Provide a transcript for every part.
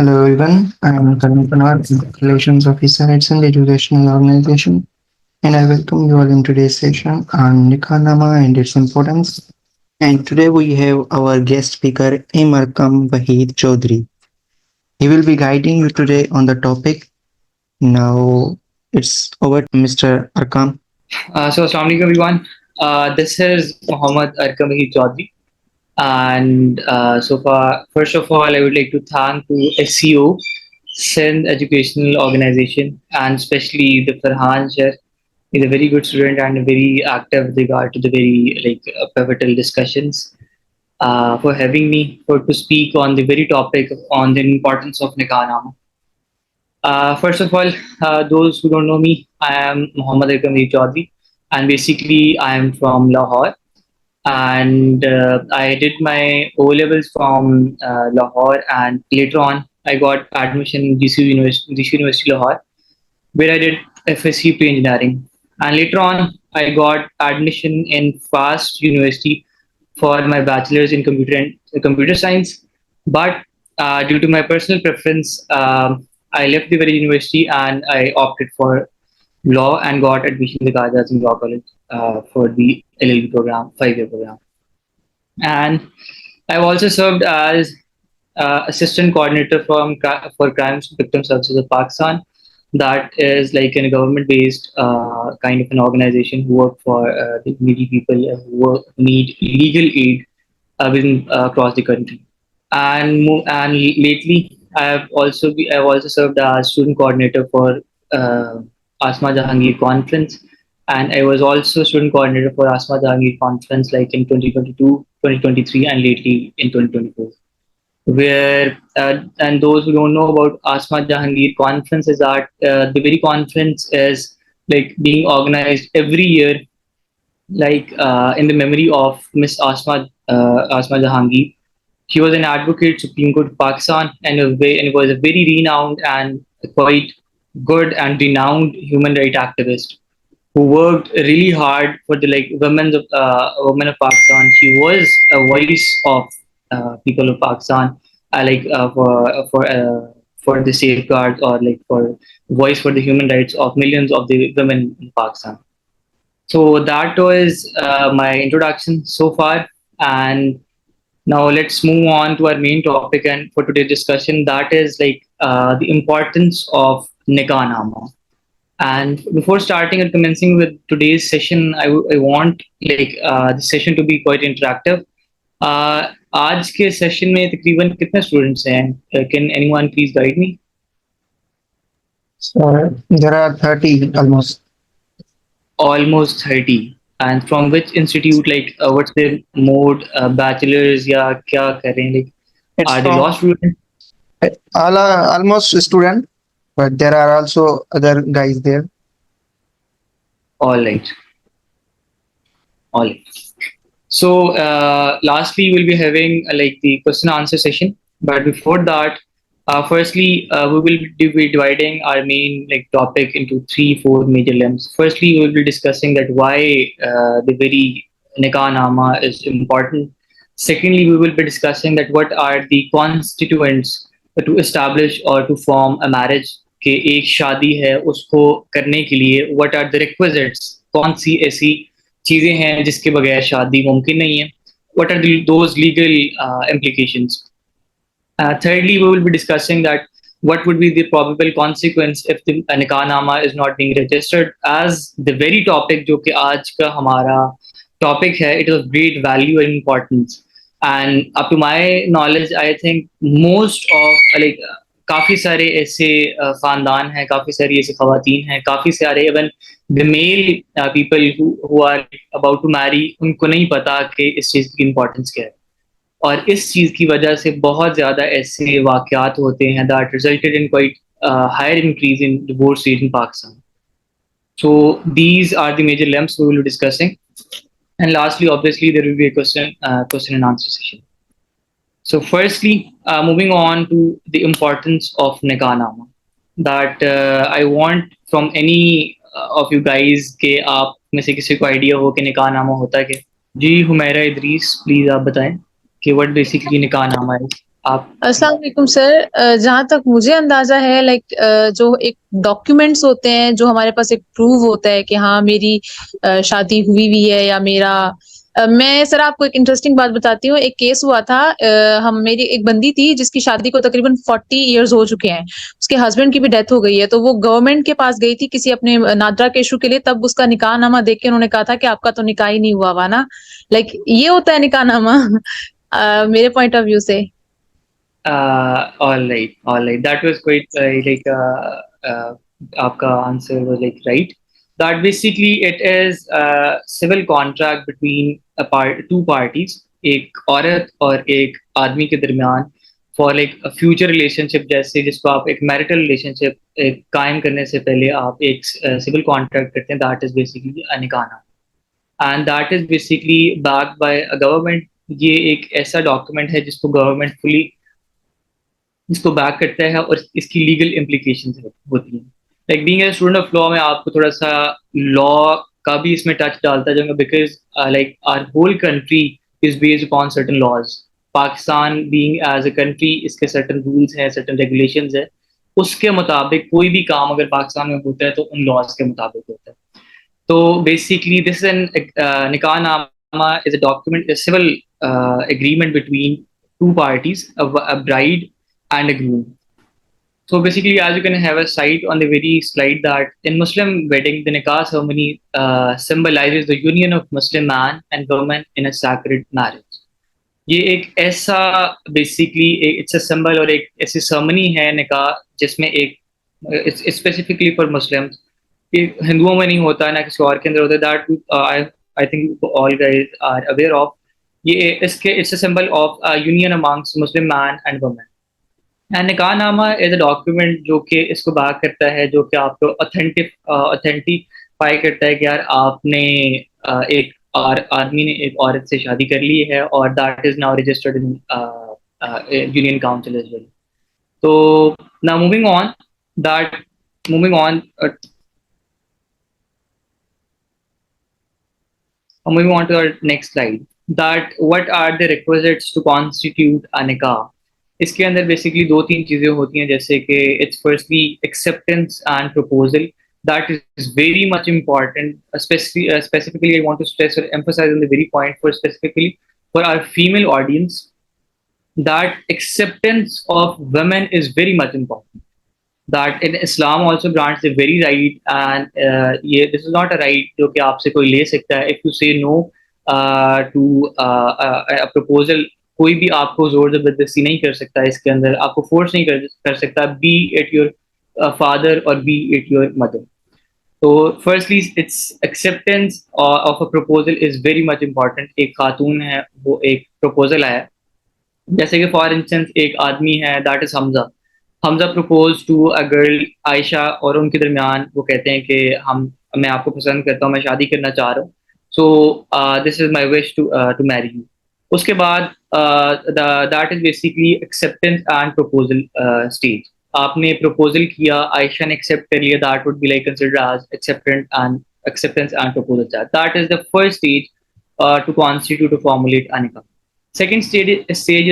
Hello everyone, I am Karan Panar, Relations Officer at Sun Educational Organization, and I welcome you all in today's session on Nikah and its importance. And today we have our guest speaker, Arkam Wahid Chaudhary. He will be guiding you today on the topic. Now it's over to Mr. Arkam. Assalamu alaikum everyone. This is Mohammad Arkamahi Chaudhary. And first of all, I would like to thank to SEO, Sindh Educational Organization, and especially the Farhan Sir. He's a very good student and very active with regard to the very pivotal discussions. For having me for to speak on the very topic on the importance of Nikah Nama. First of all, those who don't know me, I am Mohammad Arkamahi Chaudhary, and basically I am from Lahore, and I did my O levels from Lahore, and later on I got admission in GC University Lahore, where I did FSC pre-engineering, and later on I got admission in FAST University for my bachelor's in computer science, but due to my personal preference, I left the very university and I opted for law and got admission with Azad Law College for the LLB program, 5 year program. And I've also served as assistant coordinator for crime victim services of Pakistan. That is like a government-based kind of an organization who work for the needy people who need legal aid across the country. And lately, I've also served as student coordinator for Asma Jahangir conference, and I was also student coordinator for Asma Jahangir conference like in 2022, 2023, and lately in 2024. Where and those who don't know about Asma Jahangir conference is that the very conference is like being organized every year, like in the memory of Miss Asma Jahangir. She was an advocate Supreme Court of Pakistan and was a very renowned and quite good and renowned human rights activist who worked really hard for the women of Pakistan. She was a voice of people of Pakistan, for the safeguards or like for voice for the human rights of millions of the women in Pakistan. So that was my introduction so far, and now let's move on to our main topic and for today's discussion, that is the importance of Nikah Nama. And before starting and commencing with today's session, I want the session to be quite interactive. आज के session में तकरीबन कितने students हैं? Can anyone please guide me? So there are 30 almost. Almost 30. And from which institute? What's their mode? Bachelor's या क्या कर रहे हैं? Like, It's are they law from students? all are almost student, but there are also other guys there. All right. All right. So, lastly, we'll be having the question and answer session. But before that, firstly, we will be dividing our main topic into 3, 4 major limbs. Firstly, we will be discussing that why the very Nikah Nama is important. Secondly, we will be discussing that what are the constituents to establish or to form a marriage. कि एक शादी है उसको करने के लिए what are the requisites, कौन सी ऐसी चीजें हैं जिसके बगैर शादी मुमकिन नहीं है, what are those legal implications. Thirdly, we will be discussing that what would be the probable consequence if the nikah nama is not being registered, as the very topic जो कि आज का हमारा topic है, it is of great value and importance. And up to my knowledge, I think most of काफी सारे ऐसे खानदान हैं, काफी सारी ऐसी खवातीन हैं, काफी सारे even the male people who are about to marry, उनको नहीं पता कि इस चीज़ की इम्पोर्टेंस क्या है, और इस चीज़ की वजह से बहुत ज़्यादा ऐसे वाक़यात होते हैं that resulted in quite higher increase in divorce rate in Pakistan. So these are the major lamps we will be discussing, and lastly, obviously, there will be a question and answer session. So firstly, moving on to the importance of Nikah Nama, that I want from any of you guys कि आप में से किसी को idea हो कि निकाह नामा होता है क्या? जी हुमैरा इदरीस, प्लीज आप बताएं कि व्हाट बेसिकली निकाह नामा है. आप अस्सलाम वालेकुम सर। जहाँ तक मुझे अंदाजा है जो एक डॉक्यूमेंट्स होते हैं जो हमारे पास एक प्रूव होता है कि हाँ मेरी शादी हुई हुई है या मेरा मैं सर आपको एक इंटरेस्टिंग बात बताती हूँ। एक केस हुआ था, हम मेरी एक बंदी थी जिसकी शादी को तकरीबन 40 इयर्स हो चुके हैं। उसके हस्बैंड की भी डेथ हो गई है, तो वो गवर्नमेंट के पास गई थी किसी अपने नादरा के इशू के लिए। तब उसका निकाहनामा देख के उन्होंने कहा था कि आपका तो निकाह ही नहीं हुआ हुआ ना। ये होता है निकाहनामा मेरे पॉइंट ऑफ व्यू से। all right. That was quite आपका answer was like right. That basically it is a civil contract between two parties, एक औरत और एक आदमी के दरमियान for like a future relationship, जैसे जिसको आप एक marital relationship एक कायम करने से पहले आप एक civil contract करते हैं, that is basically a निकाह, and that is basically backed by a government. ये एक ऐसा डॉक्यूमेंट है जिसको गवर्नमेंट फुली इसको बैक करता है और इसकी लीगल इम्प्लीकेशंस होती हैं। Like being a student of law में आपको थोड़ा सा लॉ का भी इसमें टच डालता जाऊंगा, because like our whole country is based upon certain laws. Pakistan being as a country, इसके सर्टेन रूल्स हैं, सर्टेन रेगुलेशंस है, उसके मुताबिक कोई भी काम अगर पाकिस्तान में होता है तो उन लॉज के मुताबिक होता है। तो basically this is an nikahnama is a document, a civil agreement between two parties, a bride and a groom. So basically, as you can have a sight on the very slide, that in Muslim wedding, the nikah ceremony symbolizes the union of Muslim man and woman in a sacred marriage. ये एक ऐसा basically it's a symbol और एक ऐसी सर्मनी है निकाह जिसमें एक स्पेसिफिकली फॉर मुस्लिम्स, ये हिंदुओं में नहीं होता है ना किसी और के अंदर होता है, that I think all guys are aware of. ये इसके it's a symbol of union amongst Muslim man and women. And nikahnama is a document जो कि इसको बैक करता है, जो कि आपको ऑथेंटिफाई करता है कि यार आपने एक और आदमी ने एक औरत से शादी कर ली है और that is now registered in union council as well. तो now that moving on moving on to our next slide, that what are the requisites to constitute a nikah? इसके अंदर बेसिकली दो तीन चीजें होती हैं, जैसे कि it's firstly acceptance and proposal, that is very much important. Specifically, I want to stress or emphasize on the very point for specifically for our female audience, that acceptance of women is very much important. That in Islam also grants the very right, and this is not a right जो कि आपसे कोई ले सकता है. If you say no to a proposal, कोई भी आपको जोर जबरदस्ती नहीं कर सकता, इसके अंदर आपको फोर्स नहीं कर सकता, be it your father or be it your mother. तो firstly it's acceptance of a proposal is very much important. एक खातून है, वो एक प्रपोजल आया, जैसे कि फॉर इंस्टेंस एक आदमी है, that is Hamza. Hamza propose to a girl Ayesha, और उनके दरमियान वो कहते हैं कि मैं आपको पसंद करता हूँ, मैं शादी करना चाह रहा हूँ, so this is my wish to marry you. उसके बाद that is basically acceptance and proposal stage. आपने प्रपोजल किया, आयशा ने एक्सेप्ट कर लिया, that would be like considered as acceptance and proposal chat. That is the first stage to constitute or formulate a nikah. Second stage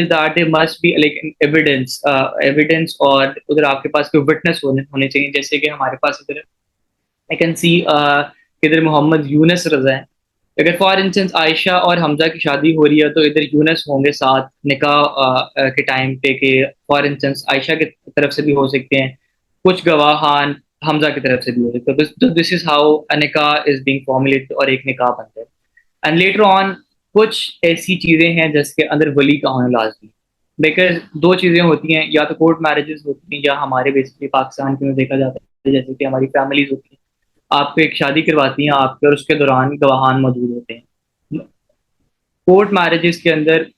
is that there must be like an evidence, और उधर आपके पास कोई witness होने चाहिए। जैसे कि हमारे पास इधर आई कैन सी इधर मोहम्मद यूनस रजा है। अगर फॉर इंस्टेंस आयशा और हमजा की शादी हो रही है तो इधर यूनस होंगे साथ निकाह के टाइम पे, कि फॉर इंस्टेंस आयशा की तरफ से भी हो सकते हैं, कुछ गवाहान हमजा की तरफ से भी हो सकते हैं। तो दिस इज हाउ अ निकाह इज बीइंग फॉर्मुलेटेड और एक निकाह बनता है। एंड लेटर ऑन कुछ ऐसी चीजें हैं जिसके अंदर वली का होना लाजमी, बिकॉज दो चीजें होती हैं, या तो कोर्ट मैरिजेस होती हैं या हमारे बेसिकली पाकिस्तान के में देखा जाता है जैसे कि हमारी फैमिलीज होती हैं, आपको एक शादी करवाती हैं आपके, और उसके दौरान गवाहान मौजूद होते हैं। कोर्ट मैरिजेस के अंदर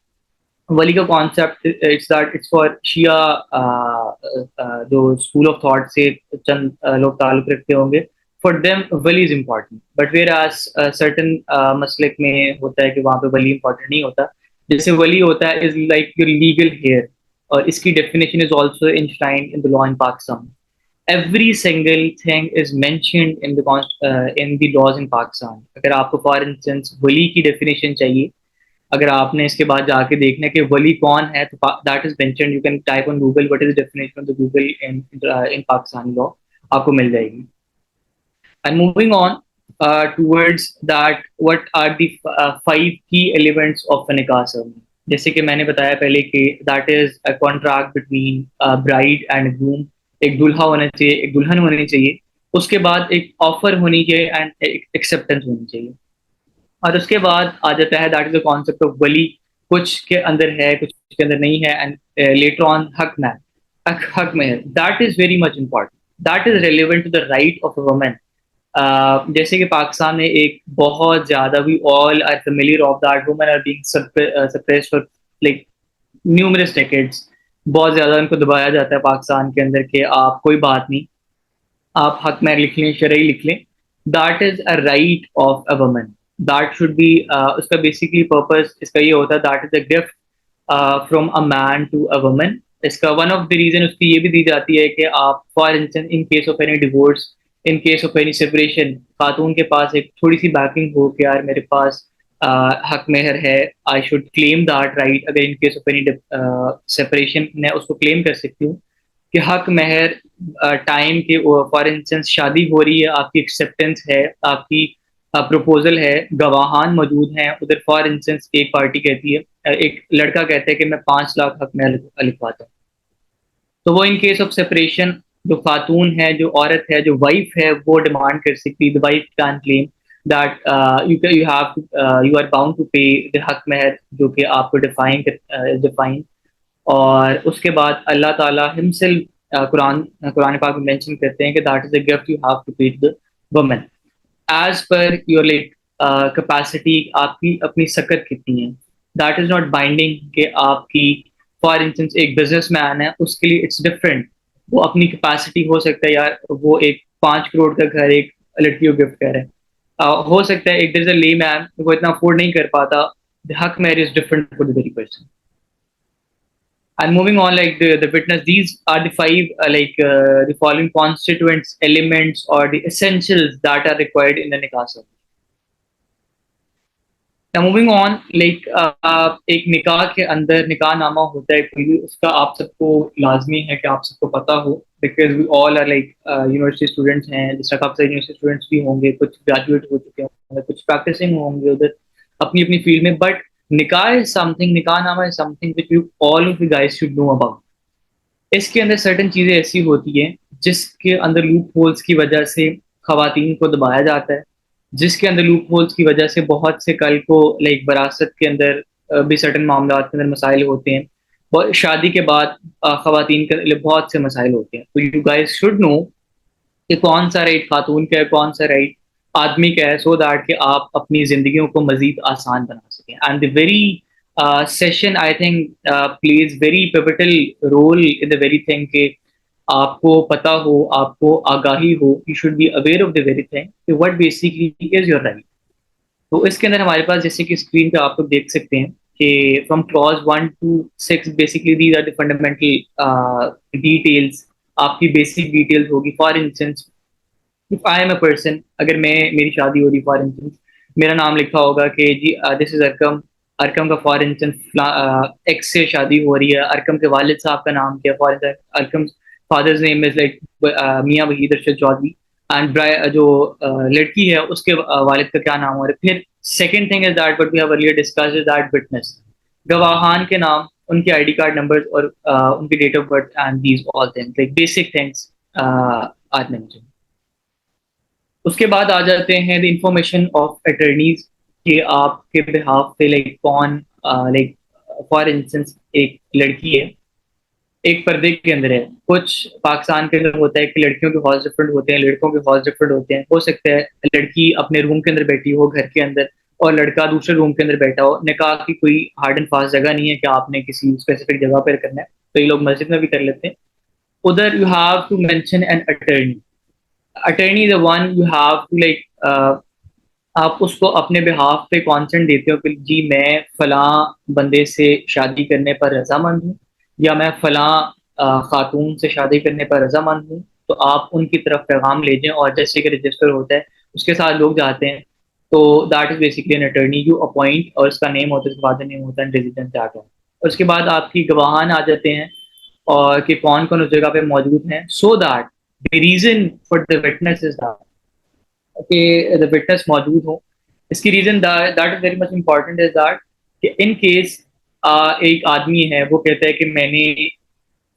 वली का कॉन्सेप्ट इट्स फॉर शिया, जो स्कूल ऑफ थॉट से चंद लोग ताल्लुक रखते होंगे, for them wali is important, but whereas certain मसलक में होता है कि वहाँ पे वली इम्पॉर्टेंट नहीं होता। जैसे वली होता है is like your legal heir, और इसकी definition is also enshrined in the law in Pakistan. Every single thing is mentioned in the laws in Pakistan. अगर आपको फॉर इंस्टेंस वली की डेफिनेशन चाहिए, अगर आपने इसके बाद जाके देखना है कि वली कौन है, तो that is mentioned, you can type on Google what is the definition of the Google in Pakistani law, आपको मिल जाएगी. And moving on towards that, what are the five key elements of a nikah ceremony? जैसे कि मैंने बताया पहले कि that is a contract between bride and groom. एक दूल्हा होना चाहिए, एक दुल्हन होनी चाहिए, उसके बाद एक ऑफर होनी चाहिए एंड एक एक्सेप्टेंस होनी चाहिए. और उसके बाद आ जाता है that is the concept of wali. कुछ के अंदर है, कुछ के अंदर नहीं है. एंड लेटर ऑन हक में that is very much important. That is relevant to the right of a woman. जैसे कि पाकिस्तान में एक बहुत ज्यादा, we all are familiar of that, women are being suppressed for like numerous decades. बहुत ज्यादा उनको दबाया जाता है पाकिस्तान के अंदर कि आप कोई बात नहीं, आप हक में लिख लें, शरई लिख लें. That is a right of a woman. That should be, उसका बेसिकली पर्पस इसका ये होता है, that is a gift from a man to a woman. इसका वन ऑफ द रीजन उसकी ये भी दी जाती है कि आप for instance in case of any divorce, in case of any separation, खातून के पास एक थोड़ी सी बैकिंग हो कि यार मेरे पास हक मेहर है, I should claim that right. अगर in case of any separation मैं उसको क्लेम कर सकती हूँ कि हक मेहर टाइम के, फॉर इंस्टेंस शादी हो रही है, आपकी एक्सेप्टेंस है, आपकी प्रपोजल है, गवाहान मौजूद हैं उधर. फॉर इंस्टेंस एक पार्टी कहती है, एक लड़का कहता है कि मैं 5 लाख हक में लिखवाता हूँ, तो वो इन केस ऑफ सेपरेशन जो खातून है, जो औरत है, जो वाइफ है, वो डिमांड कर सकती है. The wife can claim that you have to, you are bound to pay the हक मेहर, जो कि आपको डिफाइन. और उसके बाद अल्लाह ताला हिमसेल्फ कुरान पाक में मेंशन करते हैं कि that is a gift you have to pay to the woman as per your like capacity. आपकी अपनी सकत कितनी है, दैट इज नॉट बाइंडिंग कि आपकी, फॉर इंस्टेंस एक बिजनेसमैन है, उसके लिए इट्स डिफरेंट. वो अपनी कैपेसिटी, हो सकता है यार वो एक 5 करोड़ का घर एक लड़की को गिफ्ट करे. हो सकता है एक देयर इज अ ले मैन, वो इतना अफोर्ड नहीं कर पाता. The haq mehr is different for the very person. And moving on, like the witness, these are the five the following constituents, elements, or the essentials that are required in the nikah ceremony. Now moving on, like एक निकाह के अंदर निकाह नामा होता है कोई भी, उसका आप सबको लाजमी है कि आप सबको पता हो, because we all are like university students हैं. जिस तरह काफी सारे यूनिवर्सिटी स्टूडेंट्स भी होंगे, कुछ ग्रेजुएट हो चुके होंगे, कुछ प्रैक्टिसिंग होंगे उधर अपनी अपनी फील्ड में. बट निकाह इज समथिंग, निकाह नामा is something which you all of you guys should know about. इसके अंदर सर्टन चीजें ऐसी होती हैं जिसके अंदर लूप होल्स की वजह से खवातीन को दबाया जाता है, जिसके अंदर लूप होल्स की वजह से बहुत से कल को लाइक वरासत के अंदर भी सर्टन मामला के अंदर मसाइल होते हैं. और शादी के बाद खवातीन के लिए बहुत से मसाइल होते हैं. तो यू गाइस शुड नो कि कौन सा राइट खातून का है, कौन सा राइट आदमी का है, सो दैट कि आप अपनी जिंदगियों को मजीद आसान बना सकें. And the very session I think plays very pivotal role in the very thing कि आपको पता हो, आपको आगाही हो, you should be aware of the very thing कि what basically is your right. तो इसके अंदर हमारे पास, जैसे कि स्क्रीन पे आप लोग देख सकते हैं कि from clause 1 to 6 basically these are the fundamental details. आपकी बेसिक डिटेल्स होगी. For instance if I am a person, अगर मेरी शादी हो रही, फॉर इंस्टेंस मेरा नाम लिखा होगा कि जी दिस इज अरकम. अरकम का फॉर इंस्टेंस एक्स से शादी हो रही है. अरकम के वालिद साहब का नाम क्या, for instance Arkham father's name is like मियाँ वहीद अरशद चौधरी. एंड जो लड़की है उसके वालिद का क्या नाम हो रहा है. फिर second thing is that what we have earlier discussed is that witness, गवाहान के नाम, उनके आईडी कार्ड नंबर्स और उनकी date of birth and these all things like basic things are mentioned. उसके बाद आ जाते हैं द इंफॉर्मेशन ऑफ अटर्नीज कि आपके बिहाफ पे लाइक कौन, लाइक फॉर इंस्टेंस एक लड़की है, एक पर्दे के अंदर है. कुछ पाकिस्तान के अंदर होता है कि लड़कियों के हॉल्स डिफरेंट होते हैं, लड़कों के हॉल्स डिफरेंट होते हैं. हो सकता है लड़की अपने रूम के अंदर बैठी हो घर के अंदर और लड़का दूसरे रूम के अंदर बैठा हो. निकाह की कोई हार्ड एंड फास्ट जगह नहीं है कि आपने किसी स्पेसिफिक जगह पर करना है. तो ये लोग मस्जिद में भी कर लेते हैं. उधर you have to mention an attorney. Attorney the one you have to like आप उसको अपने बिहाफ पे कॉन्सेंट देते हो कि जी मैं फलां बंदे से शादी करने पर रजामंद हूँ, या मैं फलां खातून से शादी करने पर रजामंद हूँ. तो आप उनकी तरफ पैगाम ले जाएं और जैसे कि रजिस्टर होता है उसके साथ लोग जाते हैं. तो that is basically an attorney you appoint, और उसका नेम होता है, उसके फादर नेम होता है, रेजिडेंस दैट है। उसके बाद आपकी गवाहान आ जाते हैं और कि कौन कौन उस जगह पे मौजूद हैं, so that the reason for the witness is that कि द विटनेस मौजूद हो। इसकी reason that is very much important is that कि इन केस एक आदमी है वो कहता है कि मैंने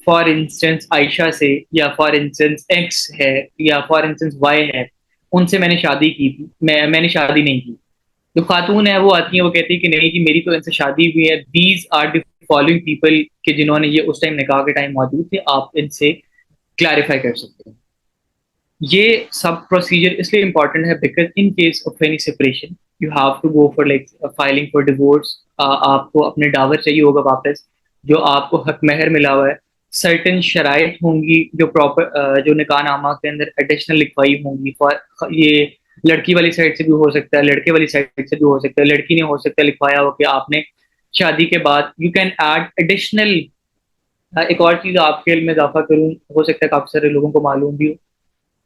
फॉर इंस्टेंस आयशा से, या फॉर इंस्टेंस एक्स है, या फॉर इंस्टेंस वाई है, उनसे मैंने शादी की थी, मैंने शादी नहीं की। जो खातून है वो आती है, वो कहती है कि नहीं जी मेरी तो इनसे शादी हुई है, these are the following people के जिन्होंने ये उस टाइम निकाह के टाइम मौजूद थे, आप इनसे क्लैरिफाई कर सकते हैं। ये सब प्रोसीजर इसलिए इंपॉर्टेंट है because in case of any separation you have to go for like filing for divorce. आपको अपने डावर चाहिए होगा वापस, जो आपको हक महर मिला हुआ है। सर्टन शराइत होंगी जो प्रॉपर जो निकाहनामा के अंदर एडिशनल लिखवाई होंगी। फॉर ये लड़की वाली साइड से भी हो सकता है, लड़के वाली साइड से भी हो सकता है। लड़की ने हो सकता है लिखवाया हो कि आपने शादी के बाद यू कैन ऐड एडिशनल। एक और चीज आपके इल्म में इजाफा करूँ, हो सकता है काफी सारे लोगों को मालूम भी हो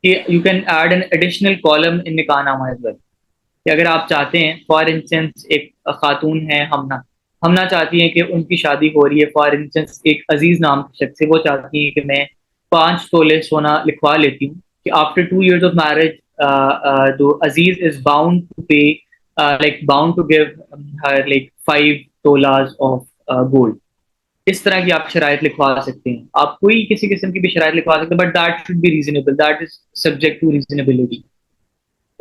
कि you can add an additional column in nikahnama as well. कि अगर आप चाहते हैं, फॉर इंस्टेंस एक खातून है हमना, हमना चाहती हैं कि उनकी शादी हो रही है फॉर इंस्टेंस एक अजीज नाम के शख्स से, वो चाहती हैं कि मैं 5 तोले सोना लिखवा लेती हूँ कि आफ्टर 2 years ऑफ मैरिज जो Aziz is bound to pay, like bound to give her like 5 tolas of gold. इस तरह की आप शराइत लिखवा सकते हैं। आप कोई किसी किस्म की भी शराइत लिखवा सकते हैं, but that should be reasonable, that is subject to reasonability.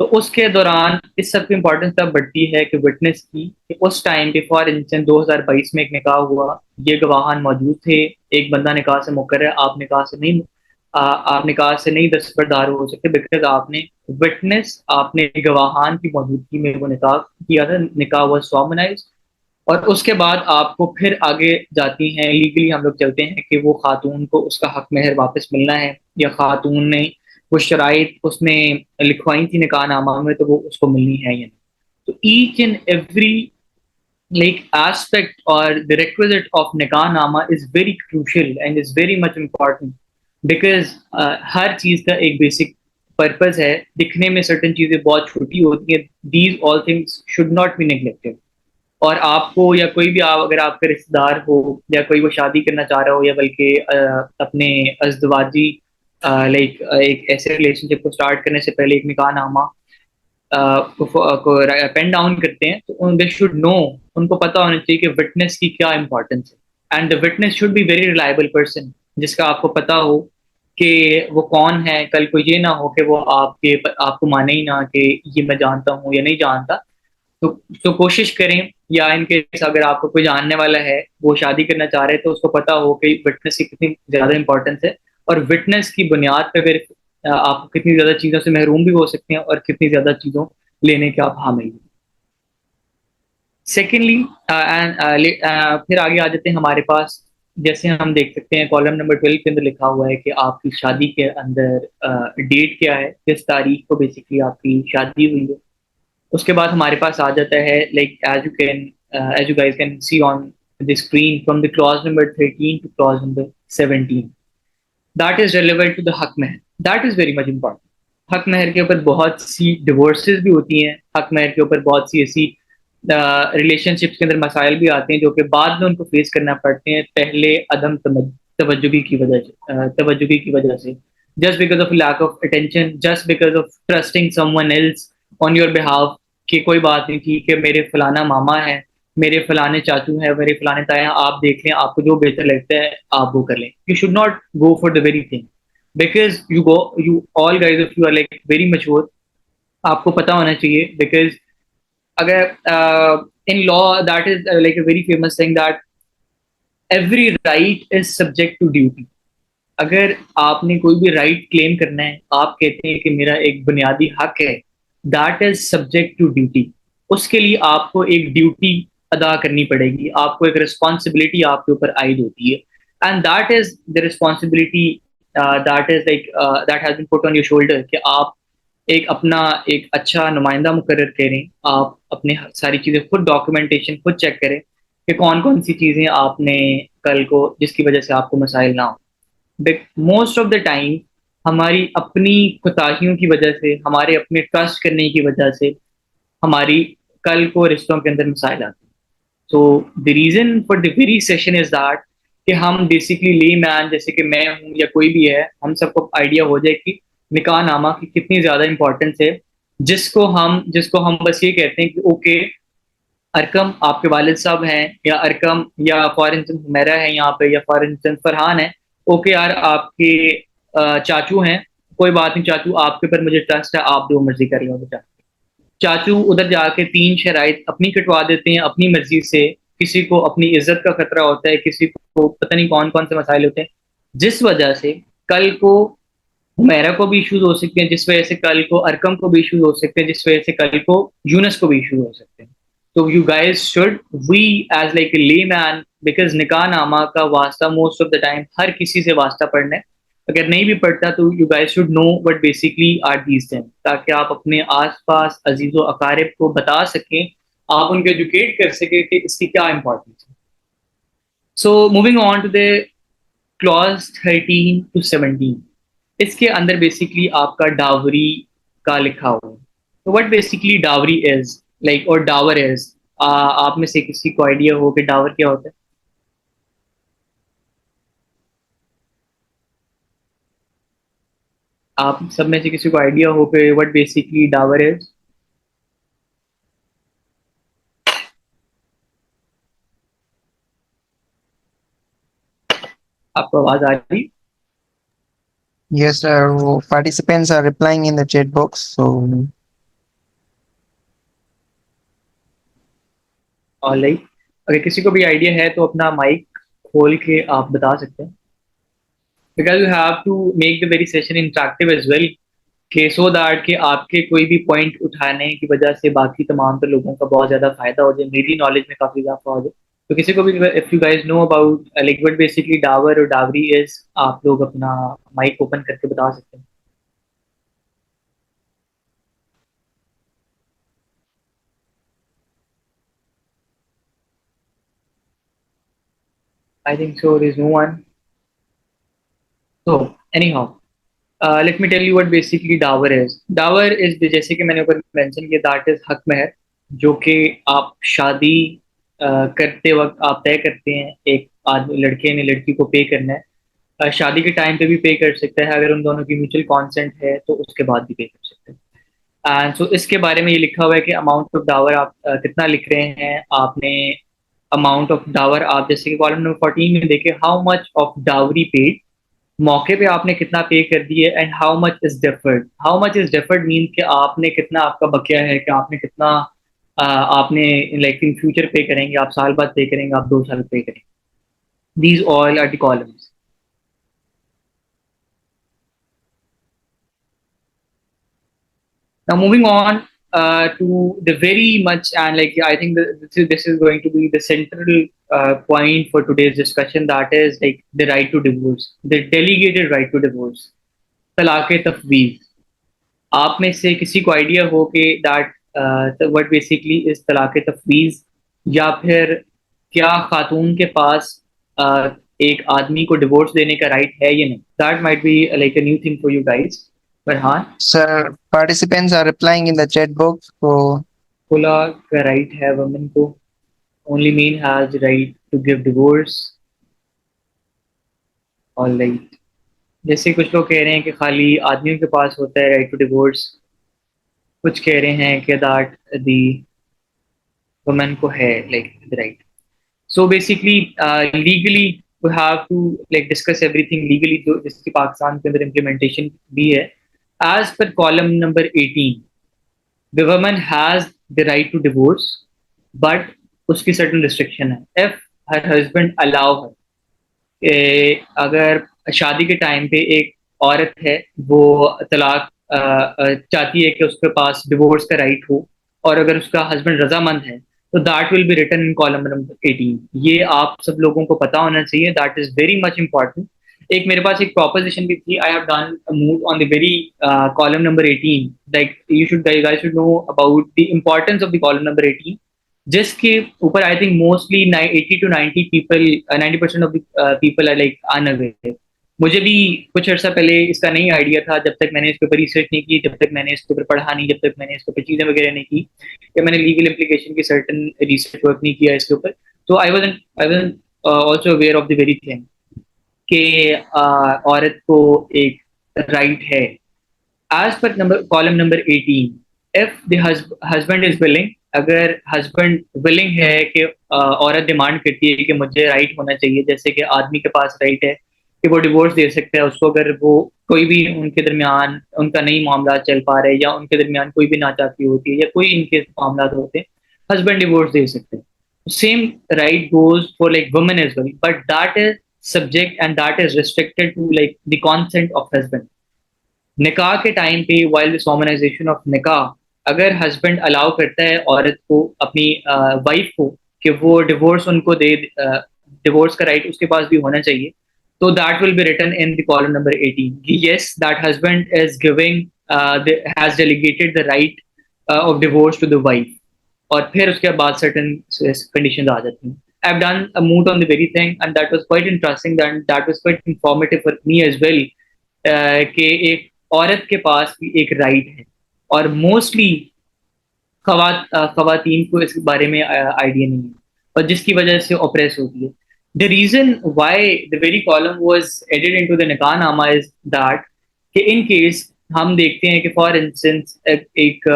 तो उसके दौरान इस सब की इंपॉर्टेंस तब बढ़ती है कि विटनेस की, कि उस टाइम पे फॉर इंस्टेंस 2022 में एक निकाह हुआ, ये गवाहान मौजूद थे, एक बंदा निकाह से मुकर है, आप निकाह से नहीं आप निकाह से नहीं दस्तबरदार हो सकते बिकॉज आपने विटनेस, आपने गवाहान की मौजूदगी में वो निकाह किया था, निकाह हुआ सॉमनाइज। और उसके बाद आपको फिर आगे जाती हैं लीगली, हम लोग चलते हैं कि वो खातून को उसका हक महर वापस मिलना है, या खातून ने वो शराइत उसने लिखवाई थी निकाहनामा में तो वो उसको मिलनी है या नहीं। तो each and every like aspect और the requisite of nikahnama is very crucial and is very much important because हर चीज का एक बेसिक पर्पज है। दिखने में सर्टन चीजें बहुत छोटी होती हैं, these all things should not be neglected. और आपको या कोई भी अगर आपका रिश्तेदार हो या कोई वो शादी करना चाह रहा हो, या बल्कि अपने अजदवाजी लाइक एक ऐसे रिलेशनशिप को स्टार्ट करने से पहले एक निकाहनामा को पेन डाउन करते हैं, तो दे शुड नो, उनको पता होना चाहिए कि विटनेस की क्या इंपॉर्टेंस है। And the witness should be very reliable person, जिसका आपको पता हो कि वो कौन है। कल को ये ना हो कि वो आपको माने ही ना कि ये मैं जानता हूँ या नहीं जानता। तो कोशिश करें, या इनके अगर आपको कोई जानने वाला है वो शादी करना चाह रहे हैं, तो उसको पता हो कि विटनेस की कितनी ज्यादा इंपॉर्टेंस है, और विटनेस की बुनियाद पर फिर आप कितनी ज्यादा चीजों से महरूम भी हो सकते हैं और कितनी ज्यादा चीजों लेने के आप हामिल हैं। सेकेंडली फिर आगे आ जाते हैं हमारे पास, जैसे हम देख सकते हैं कॉलम नंबर 12 के अंदर लिखा हुआ है कि आपकी शादी के अंदर डेट क्या है, किस तारीख को बेसिकली आपकी शादी हुई है। उसके बाद हमारे पास आ जाता है like as you guys can see on the screen from the clause number 13 to clause number 17, that is relevant to the haq mehr. That is very much important. हक महर के ऊपर बहुत सी डिवोर्सेस भी होती हैं, हक महर के ऊपर बहुत सी ऐसी रिलेशनशिप्स के अंदर मसाइल भी आते हैं जो कि बाद में उनको फेस करना पड़ते हैं, पहले अदम तवज्जुही की वजह से, just because of lack of attention, just because of trusting someone else on your behalf, कि कोई बात नहीं थी कि मेरे फलाना मामा है, मेरे फलाने चाचू है, मेरे फलाने ताया, आप देख लें, आपको जो बेहतर लगता है आप वो कर लें। You should not go for the very thing because you all guys if you are like very mature, आपको पता होना चाहिए। बिकॉज अगर in law that is like a very famous thing that every right is subject to duty. अगर आपने कोई भी right claim करना है, आप कहते हैं कि मेरा एक बुनियादी हक है, that is subject to duty. उसके लिए आपको एक ड्यूटी अदा करनी पड़ेगी, आपको एक रिस्पॉन्सिबिलिटी आपके ऊपर आयद होती है, and that is the responsibility that is like that has been put on your shoulder, कि आप अपना एक अच्छा नुमाइंदा मुकर्रर करें, आप अपने सारी चीज़ें खुद डॉक्यूमेंटेशन खुद चेक करें कि कौन कौन सी चीज़ें आपने कल को जिसकी वजह से आपको मसाइल ना हो। मोस्ट ऑफ द टाइम हमारी अपनी कोताहियों की वजह से, हमारे अपने ट्रस्ट करने की वजह से हमारी कल को रिश्तों के अंदर मसाइल आते हैं। So the reason for the very session is that कि हम बेसिकली ले मैन जैसे कि मैं हूँ या कोई भी है, हम सबको आइडिया हो जाए कि निकाह नामा की कितनी ज्यादा इंपॉर्टेंस है, जिसको हम बस ये कहते हैं कि ओके अरकम आपके वालिद साहब हैं, या अरकम या फॉर इंस्टेंस हुमैरा है यहाँ पे, या फॉर इंस्टेंस फरहान है, ओके यार आपके चाचू हैं, कोई बात नहीं चाचू आपके ऊपर मुझे ट्रस्ट है, आप जो मर्जी कर लो बेटा। चाचू उधर जाके तीन शराइत अपनी कटवा देते हैं अपनी मर्जी से, किसी को अपनी इज्जत का खतरा होता है, किसी को पता नहीं कौन कौन से मसाइल होते हैं, जिस वजह से कल को हुमैरा को भी इश्यूज हो सकते हैं, जिस वजह से कल को अरकम को भी इश्यूज हो सकते हैं, जिस वजह से कल को यूनस को भी इश्यूज हो सकते हैं। तो you guys should we as like a layman, because निकाह नामा का वास्ता मोस्ट ऑफ द टाइम हर किसी से वास्ता पढ़ना है, अगर नहीं भी पढ़ता तो you guys should know what basically are these things, ताकि आप अपने आसपास अजीजो अकारिब को बता सकें, आप उनको एजुकेट कर सकें कि इसकी क्या इंपॉर्टेंस है। So moving on to the clause 13 to 17, इसके अंदर बेसिकली आपका डावरी का लिखा हुआ है। तो what basically dowry is like, और डावर इज, आप में से किसी को आइडिया हो कि डावर क्या होता है? आप सब में से किसी को आइडिया हो कि व्हाट बेसिकली डावर इज? आपको आवाज आ रही? Yes, sir. Participants are replying in the chat box. So, और लाइक अगर किसी को भी आइडिया है तो अपना माइक खोल के आप बता सकते हैं, because you have to make the very session interactive as well, कि सो दैट कि आपके कोई भी पॉइंट उठाने की वजह से बाकी तमाम तो लोगों का बहुत ज़्यादा फायदा हो जाए, मेरी नॉलेज में काफ़ी इजाफा हो जाए। तो किसी को भी if you guys know about like what basically dower और डावरी इज, आप लोग अपना माइक ओपन करके बता सकते हैं। I think so there is no one. तो anyhow, let me tell you what basically dower is. Dower is जैसे कि मैंने ऊपर मेंशन किया, दैट इज हक महर, जो कि आप शादी करते वक्त आप तय करते हैं, एक आदमी लड़के ने लड़की को पे करना है, शादी के टाइम पे भी पे कर सकता है, अगर उन दोनों की म्यूचुअल कॉन्सेंट है तो उसके बाद भी पे कर सकते हैं। एंड सो इसके बारे में ये लिखा हुआ है कि अमाउंट ऑफ डावर आप कितना लिख रहे हैं आपने। अमाउंट ऑफ डावर आप जैसे कि कॉलम नंबर 14 में देखें, how much of dowry paid, मौके पे आपने कितना पे कर दिए, and how much is deferred. How much is deferred mean कि आपने कितना आपका बकिया है, कि आपने कितना आपने लाइक इन फ्यूचर पे करेंगे, आप साल बाद पे करेंगे, आप 2 साल पे करेंगे। These all are the columns. Now moving on to the very much, and like I think this is going to be the central point for today's discussion. That is like the right to divorce, the delegated right to divorce, तलाक़ तफ़वीज़। आप में से किसी को idea हो कि that what basically is तलाक़ तफ़वीज़, या फिर क्या खातून के पास एक आदमी को डिवोर्स देने का राइट है या नहीं? That might be like a new thing for you guys. Farhan, sir, participants are replying in the chat box. So, खुला का राइट है वुमेन को, only men has right to give divorce. All right, जैसे कुछ लोग कह रहे हैं कि खाली आदमियों के पास होता है राइट टू डिवोर्स, कुछ कह रहे हैं कि दैट दी वुमेन को है like the right. So basically legally we have to like discuss everything legally, जो जिसकी पाकिस्तान के अंदर इम्प्लीमेंटेशन भी है। As per column number 18, the woman has the right to divorce, but उसकी certain restriction है। If her husband allow her, अगर शादी के टाइम पे एक औरत है वो तलाक चाहती है कि उसके पास डिवोर्स का राइट हो, और अगर उसका हस्बैंड रजामंद है, तो that will be written in column number 18। ये आप सब लोगों को पता होना चाहिए, that is very much important. एक मेरे पास एक प्रोपोजिशन भी थी, I have done move on the very column number 18, like you should guys should know about the importance of the column number 18, जिसके ऊपर I think mostly 80 to 90 people 90% of the people are like unaware. मुझे भी कुछ अर्सा पहले इसका नहीं idea था, जब तक मैंने इसके ऊपर रिसर्च नहीं की, जब तक मैंने इसके ऊपर पढ़ा नहीं, जब तक मैंने इसके ऊपर चीज़ें वगैरह नहीं की, या मैंने लीगल इम्प्लीकेशन की सर्टन रिसर्च वर्क नहीं किया इसके ऊपर। तो I was also aware of the very thing कि औरत को एक राइट है। As per number column number 18, if the husband is willing, अगर हस्बैंड विलिंग है कि औरत डिमांड करती है कि मुझे राइट होना चाहिए, जैसे कि आदमी के पास राइट है कि वो डिवोर्स दे सकता है उसको, अगर वो कोई भी उनके दरमियान उनका नहीं मामला चल पा रहे, या उनके दरमियान कोई भी नाचाती होती है, या कोई इनके मामला होते हैं, हस्बैंड डिवोर्स दे सकते हैं। Same right goes for like women as well, but that is subject and that is restricted to like the consent of husband. निकाह के टाइम पे वाइल द सोमनाइजेशन ऑफ निकाह, अगर हस्बैंड अलाउ करता है औरत को, अपनी वाइफ को, कि वो डिवोर्स उनको दे, डिवोर्स का राइट उसके पास भी होना चाहिए, तो that will be written in the column number 18 कि yes that husband is giving has delegated the right of divorce to the wife. और फिर उसके बाद सर्टन कंडीशंस आ जाती हैं। I've done a moot on the very thing, and that was quite interesting, and that was quite informative for me as well, कि एक औरत के पास भी एक राइट है, और मोस्टली खवातीन को इस बारे में आइडिया नहीं है, और जिसकी वजह से ऑप्रेस होती है। The reason why the very column was added into the nikahnama is that कि इन केस हम देखते हैं कि फॉर इंस्टेंस एक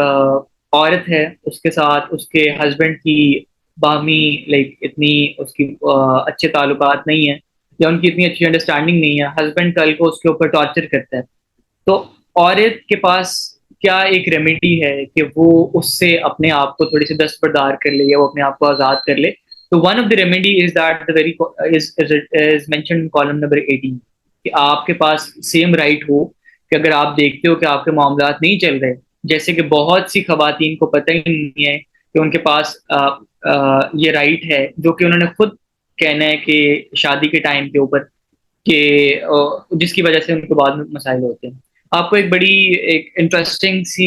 औरत है, उसके साथ उसके हस्बैंड की बामी लाइक इतनी उसकी अच्छे ताल्लुकात नहीं है, या उनकी इतनी अच्छी अंडरस्टैंडिंग नहीं है, हस्बैंड कल को उसके ऊपर टॉर्चर करता है, तो औरत के पास क्या एक रेमेडी है कि वो उससे अपने आप को थोड़ी सी दस्तबरदार कर ले, या वो अपने आप को आजाद कर ले। तो one of the remedy is that the very is mention in column number 18 कि आपके पास सेम राइट हो कि अगर आप देखते हो कि आपके मामलात नहीं चल रहे, जैसे कि बहुत सी खवातीन को पता ही नहीं है कि उनके पास ये राइट है, जो कि उन्होंने खुद कहना है कि शादी के टाइम के ऊपर, कि जिसकी वजह से उनको बाद में मसाइल होते हैं। आपको एक बड़ी एक इंटरेस्टिंग सी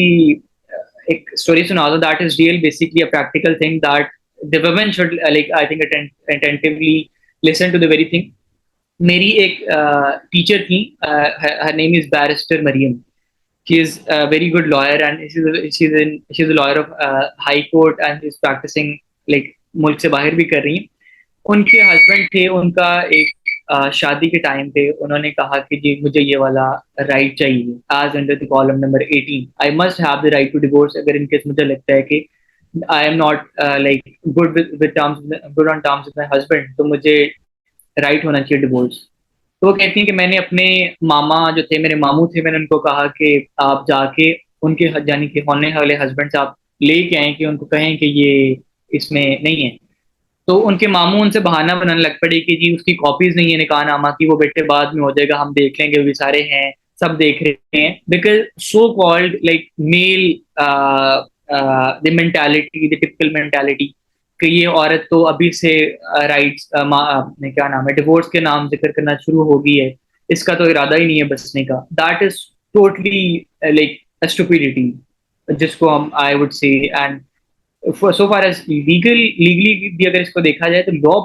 एक स्टोरी सुना दो, that is real basically a practical thing that the women should like I think attentively listen to the very thing. मेरी एक टीचर थी, her name is barrister Maryam. She is a very good lawyer, and she's a lawyer of high court, and she's practicing like मुल्क से बाहर भी कर रही हैं। उनके हस्बैंड थे, उनका एक शादी के टाइम पे उन्होंने कहा कि जी मुझे ये वाला राइट चाहिए, as under the column number 18 I must have the right to divorce, अगर इनकेस मुझे लगता है कि I am not like good on terms with my husband, तो मुझे राइट होना चाहिए डिवोर्स। तो वो कहती हैं कि मैंने अपने मामा जो थे, मेरे मामू थे, मैंने उनको कहा कि आप जाके उनके यानी कि होने वाले हस्बैंड से आप लेके आए, कि उनको कहें कि ये इसमें नहीं है। तो उनके मामू उनसे बहाना बनाने लग पड़े कि जी उसकी कॉपीज नहीं है निकाहनामा की, वो बेटे बाद में हो जाएगा, हम देख लेंगे, भी सारे हैं, सब देख रहे हैं, because so called like male the mentality, the typical mentality कि ये औरत तो अभी से राइट्स क्या नाम है, डिवोर्स के नाम जिक्र करना शुरू हो गई है, इसका तो इरादा ही नहीं है बचने का। That is totally like stupidity, जिसको हम I would say, and so far as legally भी अगर इसको देखा जाए तो law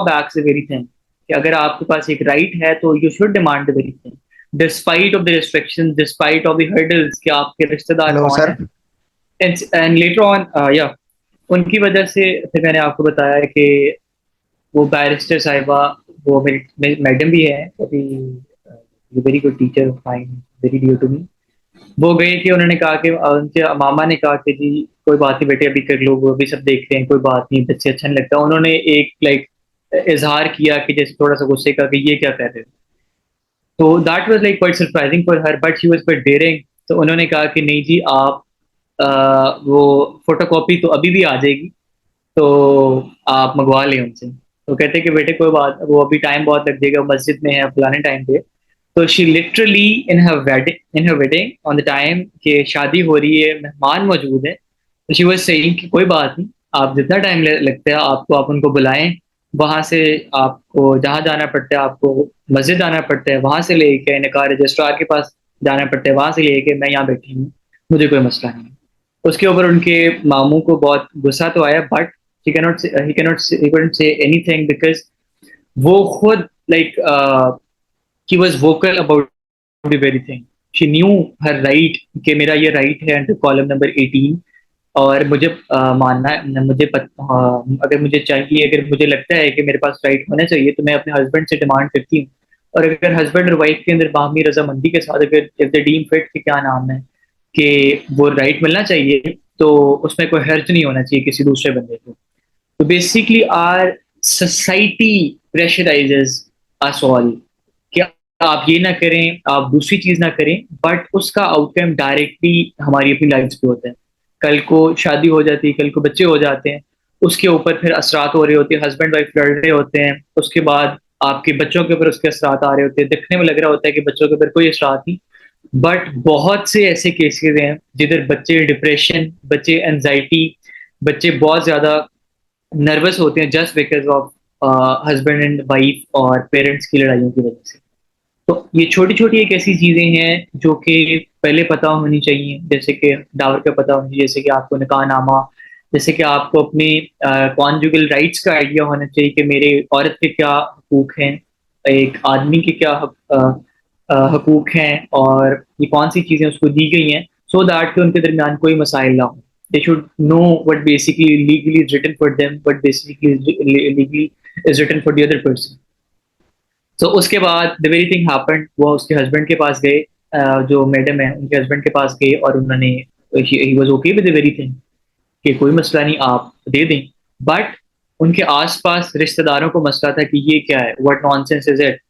backs the very thing कि अगर आपके पास एक राइट है तो you should demand the very thing despite of the restrictions, despite of the hurdles कि आपके रिश्तेदार हेलो कौन सर। है। एंड लेटर ऑन या उनकी वजह से फिर मैंने आपको बताया कि वो बैरिस्टर साहिबा, वो मेरी मैडम भी है, अभी very good teacher of mine, very dear to me. वो गए कि उन्होंने कहा कि उनके मामा ने कहा कि जी कोई बात नहीं बेटे, अभी कर लो, वो अभी सब देख रहे हैं, कोई बात नहीं, बच्चे अच्छा नहीं लगता। उन्होंने एक लाइक इजहार किया कि जैसे थोड़ा सा गुस्से का कि ये क्या कर रहे हो। तो that was like quite surprising for her, but she was quite daring. तो उन्होंने कहा कि नहीं जी आप वो फोटोकॉपी तो अभी भी आ जाएगी, तो आप मंगवा लें उनसे। तो कहते कि बेटे कोई बात, वो अभी टाइम बहुत लग जाएगा, मस्जिद में है फलाने टाइम पे। तो she literally in her wedding on the time कि शादी हो रही है, मेहमान मौजूद है, तो शी वाज सेइंग कि कोई बात नहीं, आप जितना टाइम लगता है आपको, आप उनको बुलाएं, वहां से आपको जहाँ जाना पड़ता है, आपको मस्जिद जाना पड़ता है, वहां से लेके निकाह रजिस्ट्रार के पास जाना पड़ता है, वहां से लेके मैं यहाँ बैठी हूँ, मुझे कोई मसला नहीं है। उसके ऊपर उनके मामू को बहुत गुस्सा तो आया, but he couldn't say anything because वो खुद like he was vocal about the very thing. She knew her right कि मेरा ये right है under column number 18 और मुझे मानना है अगर मुझे चाहिए अगर मुझे लगता है कि मेरे पास राइट होना चाहिए तो मैं अपने हस्बैंड से डिमांड करती हूँ और अगर हस्बैंड और वाइफ के अंदर बाहमी रजामंदी के साथ अगर इफ द डीम फिट कि क्या नाम है कि वो राइट मिलना चाहिए तो उसमें कोई हर्ज नहीं होना चाहिए किसी दूसरे बंदे को तो basically our society pressurises us all कि आप ये ना करें आप दूसरी चीज ना करें बट उसका आउटकम डायरेक्टली हमारी अपनी लाइफ पे होता है कल को शादी हो जाती है कल को बच्चे हो जाते हैं उसके ऊपर फिर असरात हो रहे होते हैं हस्बैंड वाइफ लड़ रहे होते हैं उसके बाद आपके बच्चों के ऊपर उसके असरात आ रहे होते हैं दिखने में लग रहा होता है कि बच्चों के ऊपर कोई असरात नहीं बट बहुत से ऐसे केसेस हैं जिधर बच्चे डिप्रेशन बच्चे एनजाइटी बच्चे बहुत ज्यादा नर्वस होते हैं just because of husband and wife और पेरेंट्स की लड़ाइयों की वजह से तो ये छोटी छोटी एक ऐसी चीजें हैं जो कि पहले पता होनी चाहिए जैसे कि डावर का पता होना चाहिए जैसे कि आपको निकाहनामा जैसे कि आपको अपने कॉन्जुगल राइट्स का आइडिया होना चाहिए कि मेरे औरत के क्या हकूक हैं एक आदमी के क्या हकूक हैं और ये कौन सी चीजें उसको दी गई हैं सो दैट कि उनके दरमियान कोई मसाइल ना हो they should know what basically legally is written for them what basically is legally is written for the other person so उसके बाद द वेरी थिंग हैपेंड वो उसके हस्बैंड के पास गए जो मैडम है उनके हस्बैंड के पास गए और उन्होंने he was okay with the very thing कि कोई मसला नहीं आप दे दें बट उनके आसपास रिश्तेदारों को मसला था कि ये क्या है what nonsense is it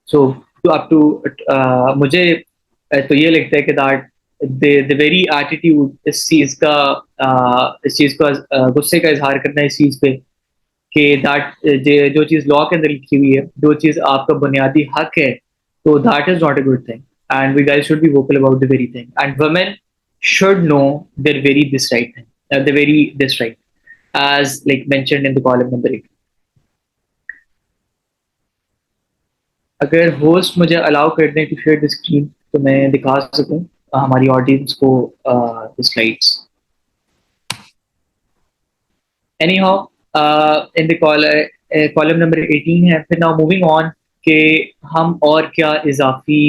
so to up to मुझे तो ये लगता है कि दैट द वेरी एटीट्यूड इस चीज का गुस्से का इजहार करना इस चीज पे कि दैट जो चीज लॉ के अंदर लिखी हुई है जो चीज आपका बुनियादी हक है तो that is not a good thing and we guys should be vocal about the very thing and women should know their very this right thing the very this right as like mentioned in the column number 8 अगर host मुझे allow कर दें to share the screen तो मैं दिखा सकूं हमारी audience को slides anyhow in the column number 18 है फिर now moving on कि हम और क्या इजाफी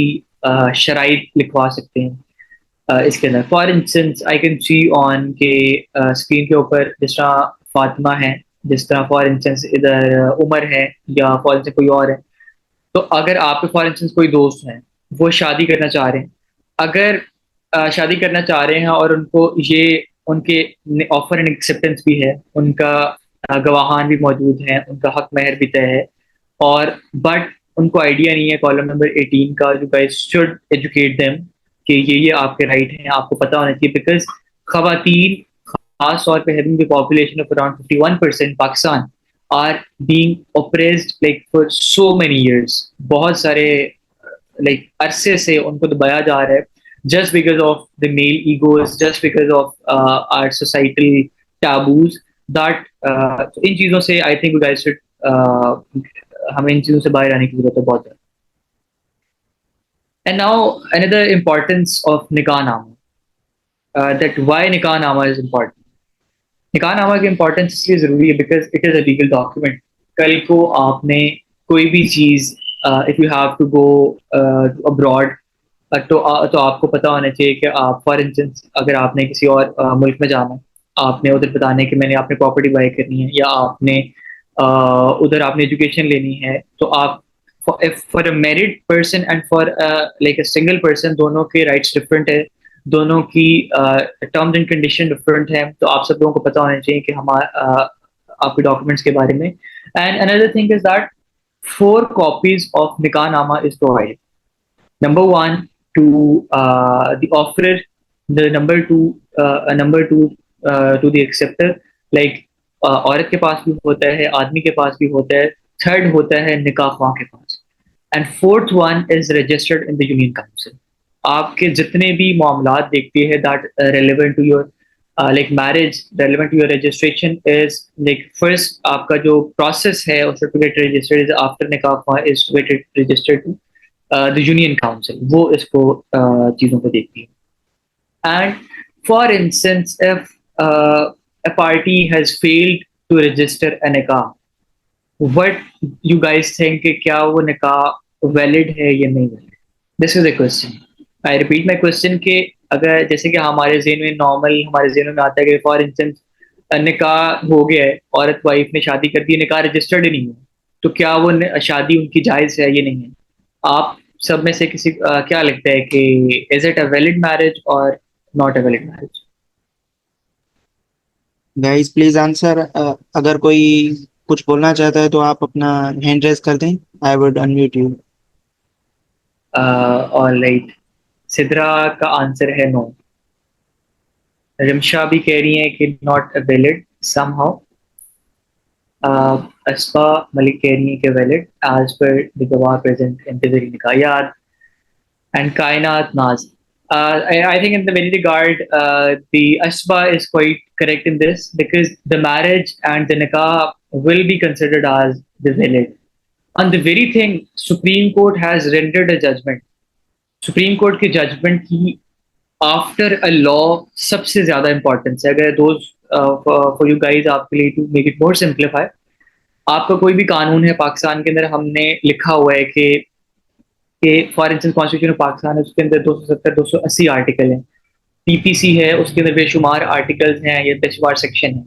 शराइत लिखवा सकते हैं इसके अंदर for instance I can see on के स्क्रीन के ऊपर जिस तरह फातिमा है जिस तरह फॉर इंस्टेंस इधर उमर है या फॉर इंस्टेंस कोई और है तो अगर आपके फॉर इंस्टेंस कोई दोस्त हैं वो शादी करना चाह रहे हैं अगर शादी करना चाह रहे हैं और उनको ये उनके ऑफर एंड एक्सेप्टेंस भी है उनका गवाहान भी मौजूद है उनका हक महर भी तय है और बट उनको आइडिया नहीं है कॉलम नंबर 18 का जो गाइस शुड एजुकेट देम कि ये आपके राइट हैं आपको पता होना चाहिए बिकॉज खवातीन खास तौर पे having the population of around 51% Pakistan are being oppressed like for so many years बहुत सारे like अरसे से उनको दबाया जा रहा है just because of the male egos just because of our societal taboos that इन चीजों से I think you guys should हमें इन चीजों से बाहर आने की जरूरत है बहुत ज़्यादा and now another importance of nikah that why nikah is important निकाहनामा की इम्पोर्टेंस इसलिए जरूरी है because it is a legal document कल को आपने कोई भी चीज if you have to go abroad तो आपको पता होना चाहिए कि आप फॉर इंस्टेंस अगर आपने किसी और मुल्क में जाना है आपने उधर बताने कि मैंने आपने प्रॉपर्टी बाय करनी है या आपने उधर आपने एजुकेशन लेनी है तो आप for a married person and for like a single person दोनों के राइट्स डिफरेंट है दोनों की टर्म्स एंड कंडीशन डिफरेंट है तो आप सब लोगों को पता होना चाहिए कि आपके डॉक्यूमेंट्स के बारे में and another thing is that 4 copies of nikahnama is provided number 1 to the offerer the number 2 to the acceptor like औरत के पास भी होता है आदमी के पास भी होता है थर्ड होता है निकाहख्वाह के पास and fourth one is registered in the union council आपके जितने भी मामलात देखते हैं that relevant to your like marriage relevant to your registration is like first आपका जो प्रोसेस है उसको to get registered is after nikah is to get registered to the union council वो इसको चीज़ों को देखती है and for instance if a party has failed to register a nikah what you guys think कि क्या वो निकाह वैलिड है या नहीं valid? This is a question. I repeat my question कि अगर जैसे कि हमारे ज़हन में नॉर्मल हमारे ज़हन में आता है कि फॉर इंस्टेंस निकाह हो गया है, औरत वाइफ ने शादी कर दी, निकाह रजिस्टर्ड ही नहीं है, तो क्या वो शादी उनकी जायज़ है या नहीं है? आप सब में से किसी क्या लगता है कि is it a valid marriage और not a valid marriage? Guys please answer. अगर कोई कुछ बोलना चाहता है तो आप अपना हैंड रेज कर दें। I would unmute you. All right, Sidra का आंसर है नो। रिमशा भी कह रही हैं कि नॉट वैलिड समहाउ। अस्पा मलिक कह रही हैं कि वैलिड एज पर द गवाह प्रेजेंट इन द वेरी निकाह यार। And Kainat Naz. I think in the very regard, the Asba is quite correct in this because the marriage and the nikah will be considered as the valid. On the very thing, Supreme Court has rendered a judgment. Supreme Court की judgment की after a law सबसे ज़्यादा importance है। अगर those for you guys आपके लिए to make it more simplify, आपका कोई भी कानून है पाकिस्तान के अंदर, हमने लिखा हुआ है कि for instance constitution of Pakistan है, उसके अंदर 270 280 आर्टिकल हैं। पीपीसी है, उसके अंदर बेशुमार आर्टिकल्स हैं या बेशुमार सेक्शन है।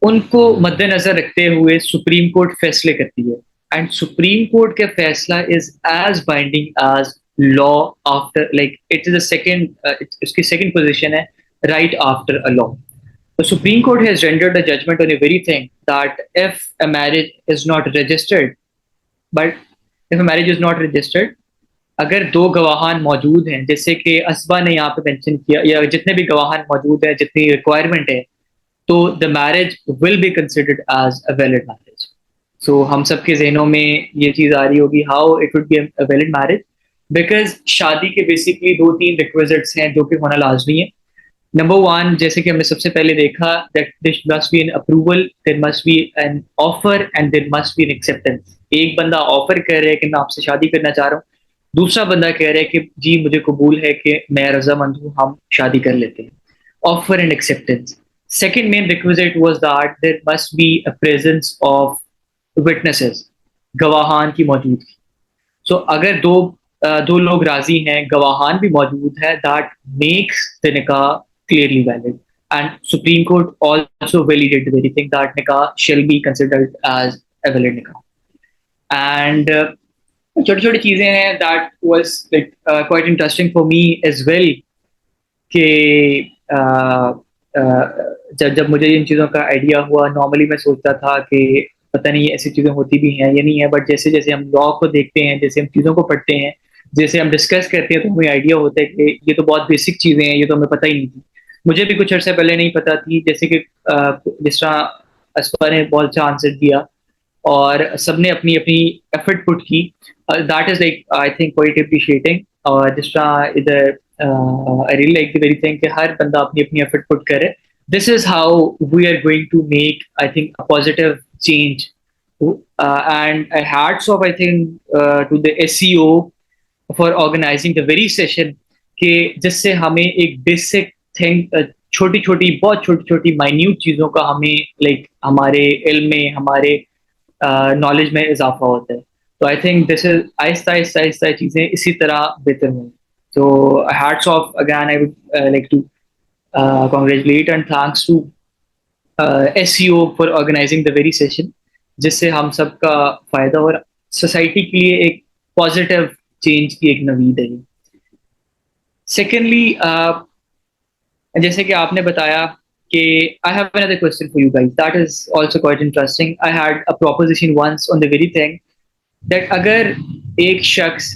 उनको मद्देनजर रखते हुए सुप्रीम कोर्ट फैसले करती है एंड सुप्रीम कोर्ट का फैसला is as binding as law after like it is a second, इसकी सेकंड पोजीशन है right after a law. The Supreme Court has rendered a judgment on a very thing that if a marriage is not registered, but if a marriage is not registered, अगर दो गवाहान मौजूद हैं, जैसे कि असबा ने यहाँ पे मेंशन किया या जितने भी गवाहान मौजूद हैं, जितनी रिक्वायरमेंट है, तो the marriage will be considered as a valid marriage. So हम सबके जहनों में ये चीज़ आ रही होगी how it would be a valid marriage, because शादी के बेसिकली दो तीन रिक्विजिट्स हैं जो कि होना लाजमी है। नंबर वन, जैसे कि हमने सबसे पहले देखा, that this must be an approval, there must be an offer and there must be an acceptance. एक बंदा ऑफर कर रहा है कि मैं आपसे शादी करना चाह रहा हूँ, दूसरा बंदा कह रहा है कि जी मुझे कबूल है कि मैं रजामंद हूँ, हम शादी कर लेते हैं। Offer and acceptance. Second main requisite was that there must be a presence of witnesses, गवाहान की मौजूदगी। सो अगर दो लोग राजी हैं, गवाहान भी मौजूद है, that makes the nikah clearly valid and supreme court also validated the very thing that nikah shall be considered as a valid nikah. And छोटी छोटी चीजें हैं that was like quite interesting for me as well कि जब जब मुझे इन चीज़ों का आइडिया हुआ, नॉर्मली मैं सोचता था कि पता नहीं ऐसी चीज़ें होती भी हैं या नहीं है, बट जैसे जैसे हम लॉ को देखते हैं, जैसे हम चीज़ों को पढ़ते हैं, जैसे हम डिस्कस करते हैं, तो हमें आइडिया होता है कि ये तो बहुत बेसिक चीज़ें हैं, ये तो हमें पता ही नहीं थी। मुझे भी कुछ अर्से पहले नहीं पता थी, जैसे कि जिस तरह असफा ने बहुत अच्छा आंसर दिया और सबने अपनी अपनी एफर्ट पुट की, that is like I think quite appreciating. और जिस तरह इधर I really like the very thing कि हर बंदा अपनी अपनी एफर्ट पुट करे। This is how we are going to make I think a positive change and hats off I think to the SEO for organizing the very session कि जिससे हमें एक बेसिक थिंग, छोटी छोटी बहुत छोटी छोटी माइन्यूट चीज़ों का हमें लाइक हमारे इल्म में, हमारे नॉलेज में इजाफा होता है। तो I think this is Aahista Aahista Aahista चीज़ें इसी तरह बेहतर होंगी। So hats off again. I would like to congratulate and thanks to SEO for organizing the very session, जिससे हम सबका फायदा और सोसाइटी के लिए एक पॉजिटिव चेंज की एक नवीद है। सेकेंडली, जैसे कि आपने बताया कि I have another question for you guys that is also quite interesting. I had a proposition once on the very thing that अगर एक शख्स,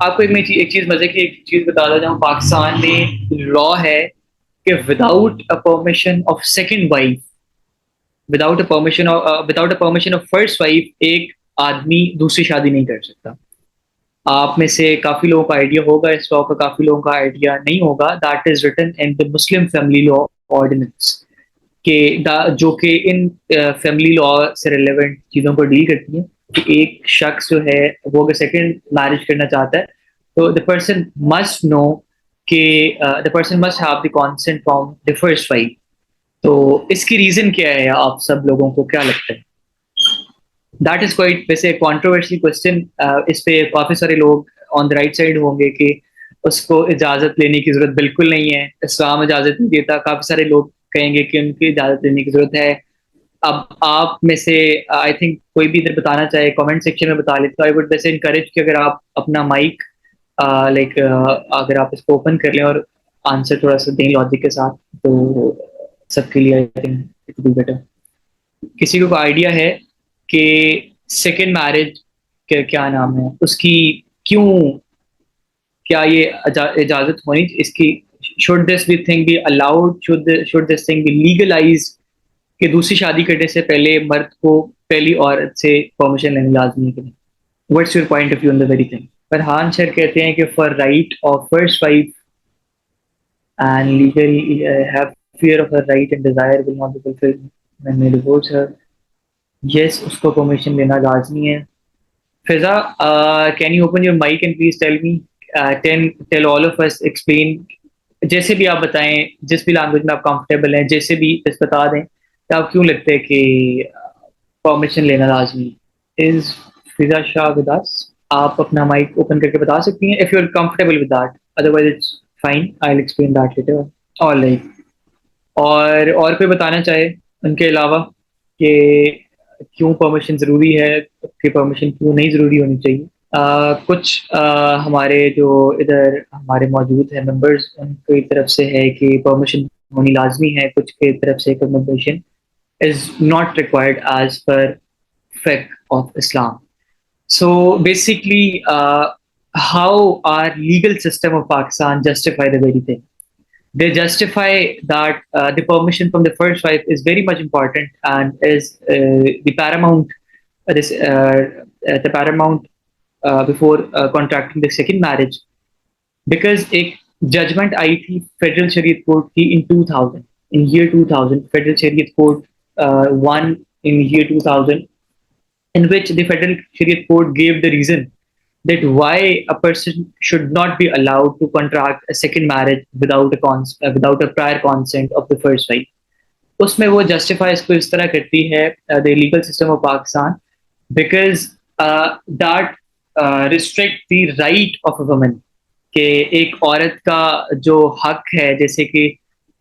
आपको एक चीज मजे की एक चीज बता दो, जहाँ पाकिस्तान में लॉ है कि without a permission of second wife, without a permission of first wife एक आदमी दूसरी शादी नहीं कर सकता। आप में से काफी लोगों का आइडिया होगा इस लॉ का, काफी लोगों का आइडिया नहीं होगा। That is written in the Muslim family law ordinance के जो कि इन फैमिली लॉ से रिलेवेंट चीज़ों को डील करती है कि एक शख्स जो है वो अगर सेकंड मैरिज करना चाहता है तो द पर्सन मस्ट नो कि the person must have the consent from the first wife. तो इसकी रीजन क्या है, आप सब लोगों को क्या लगता है? दैट इज क्वाइट वैसे कंट्रोवर्शियल क्वेश्चन। इस पे काफी सारे लोग ऑन द राइट साइड होंगे कि उसको इजाजत लेने की जरूरत बिल्कुल नहीं है, इस्लाम इजाजत नहीं देता। काफी सारे लोग कहेंगे कि उनकी इजाजत लेने की जरूरत है। अब आप में से आई थिंक कोई भी इधर बताना चाहे कमेंट सेक्शन में बता ले, तो आई वुड वैसे इनकरेज कि अगर आप अपना माइक लाइक अगर आप इसको ओपन कर लें और आंसर थोड़ा सा दें लॉजिक के साथ, तो सबके लिए I think it will be better. किसी को आइडिया है कि सेकेंड मैरिज के क्या नाम है उसकी, क्यों, क्या ये इजाजत होनी इसकी, should this be thing be allowed, should this thing be legalized, कि दूसरी शादी करने से पहले मर्द को पहली औरत से परमिशन लेनी लाजमी है कि नहीं? What's your point of view on the very thing? Farhan sir कहते हैं कि for right of first wife and legally have fear of her right and desire will not be fulfilled when they divorce her. Yes, उसको permission लेना लाजमी है। Fiza, can you open your mic and please tell me, tell all of us, explain, जैसे भी आप बताएं, जिस भी लैंग्वेज में आप कंफर्टेबल हैं, जैसे भी बस बता दें कि आप क्यों लगता है कि परमिशन लेना लाजमी is. Fiza Shah with us, आप अपना माइक ओपन करके बता सकती हैं if you are comfortable with that, otherwise it's fine, I will explain that later. Alright, और कोई बताना चाहे उनके अलावा कि क्यों परमिशन ज़रूरी है, कि परमिशन क्यों नहीं ज़रूरी होनी चाहिए? कुछ हमारे जो इधर हमारे मौजूद हैं मेंबर्स, उनकी तरफ से है कि परमिशन होनी लाजमी है, कुछ की तरफ से permission is not required as per fiqh of Islam. So basically, how our legal system of Pakistan justify the very thing? They justify that the permission from the first wife is very much important and is the paramount, the paramount before contracting the second marriage, because एक judgment आई थी federal शरीयत court की in 2000, in year 2000 federal शरीयत court won in year 2000, in which the Federal Shariat Court gave the reason that why a person should not be allowed to contract a second marriage without a prior consent of the first wife. उसमें वो justify इसको इस तरह करती है, the legal system of Pakistan, because that restrict the right of a woman, कि एक औरत का जो हक है, जैसे कि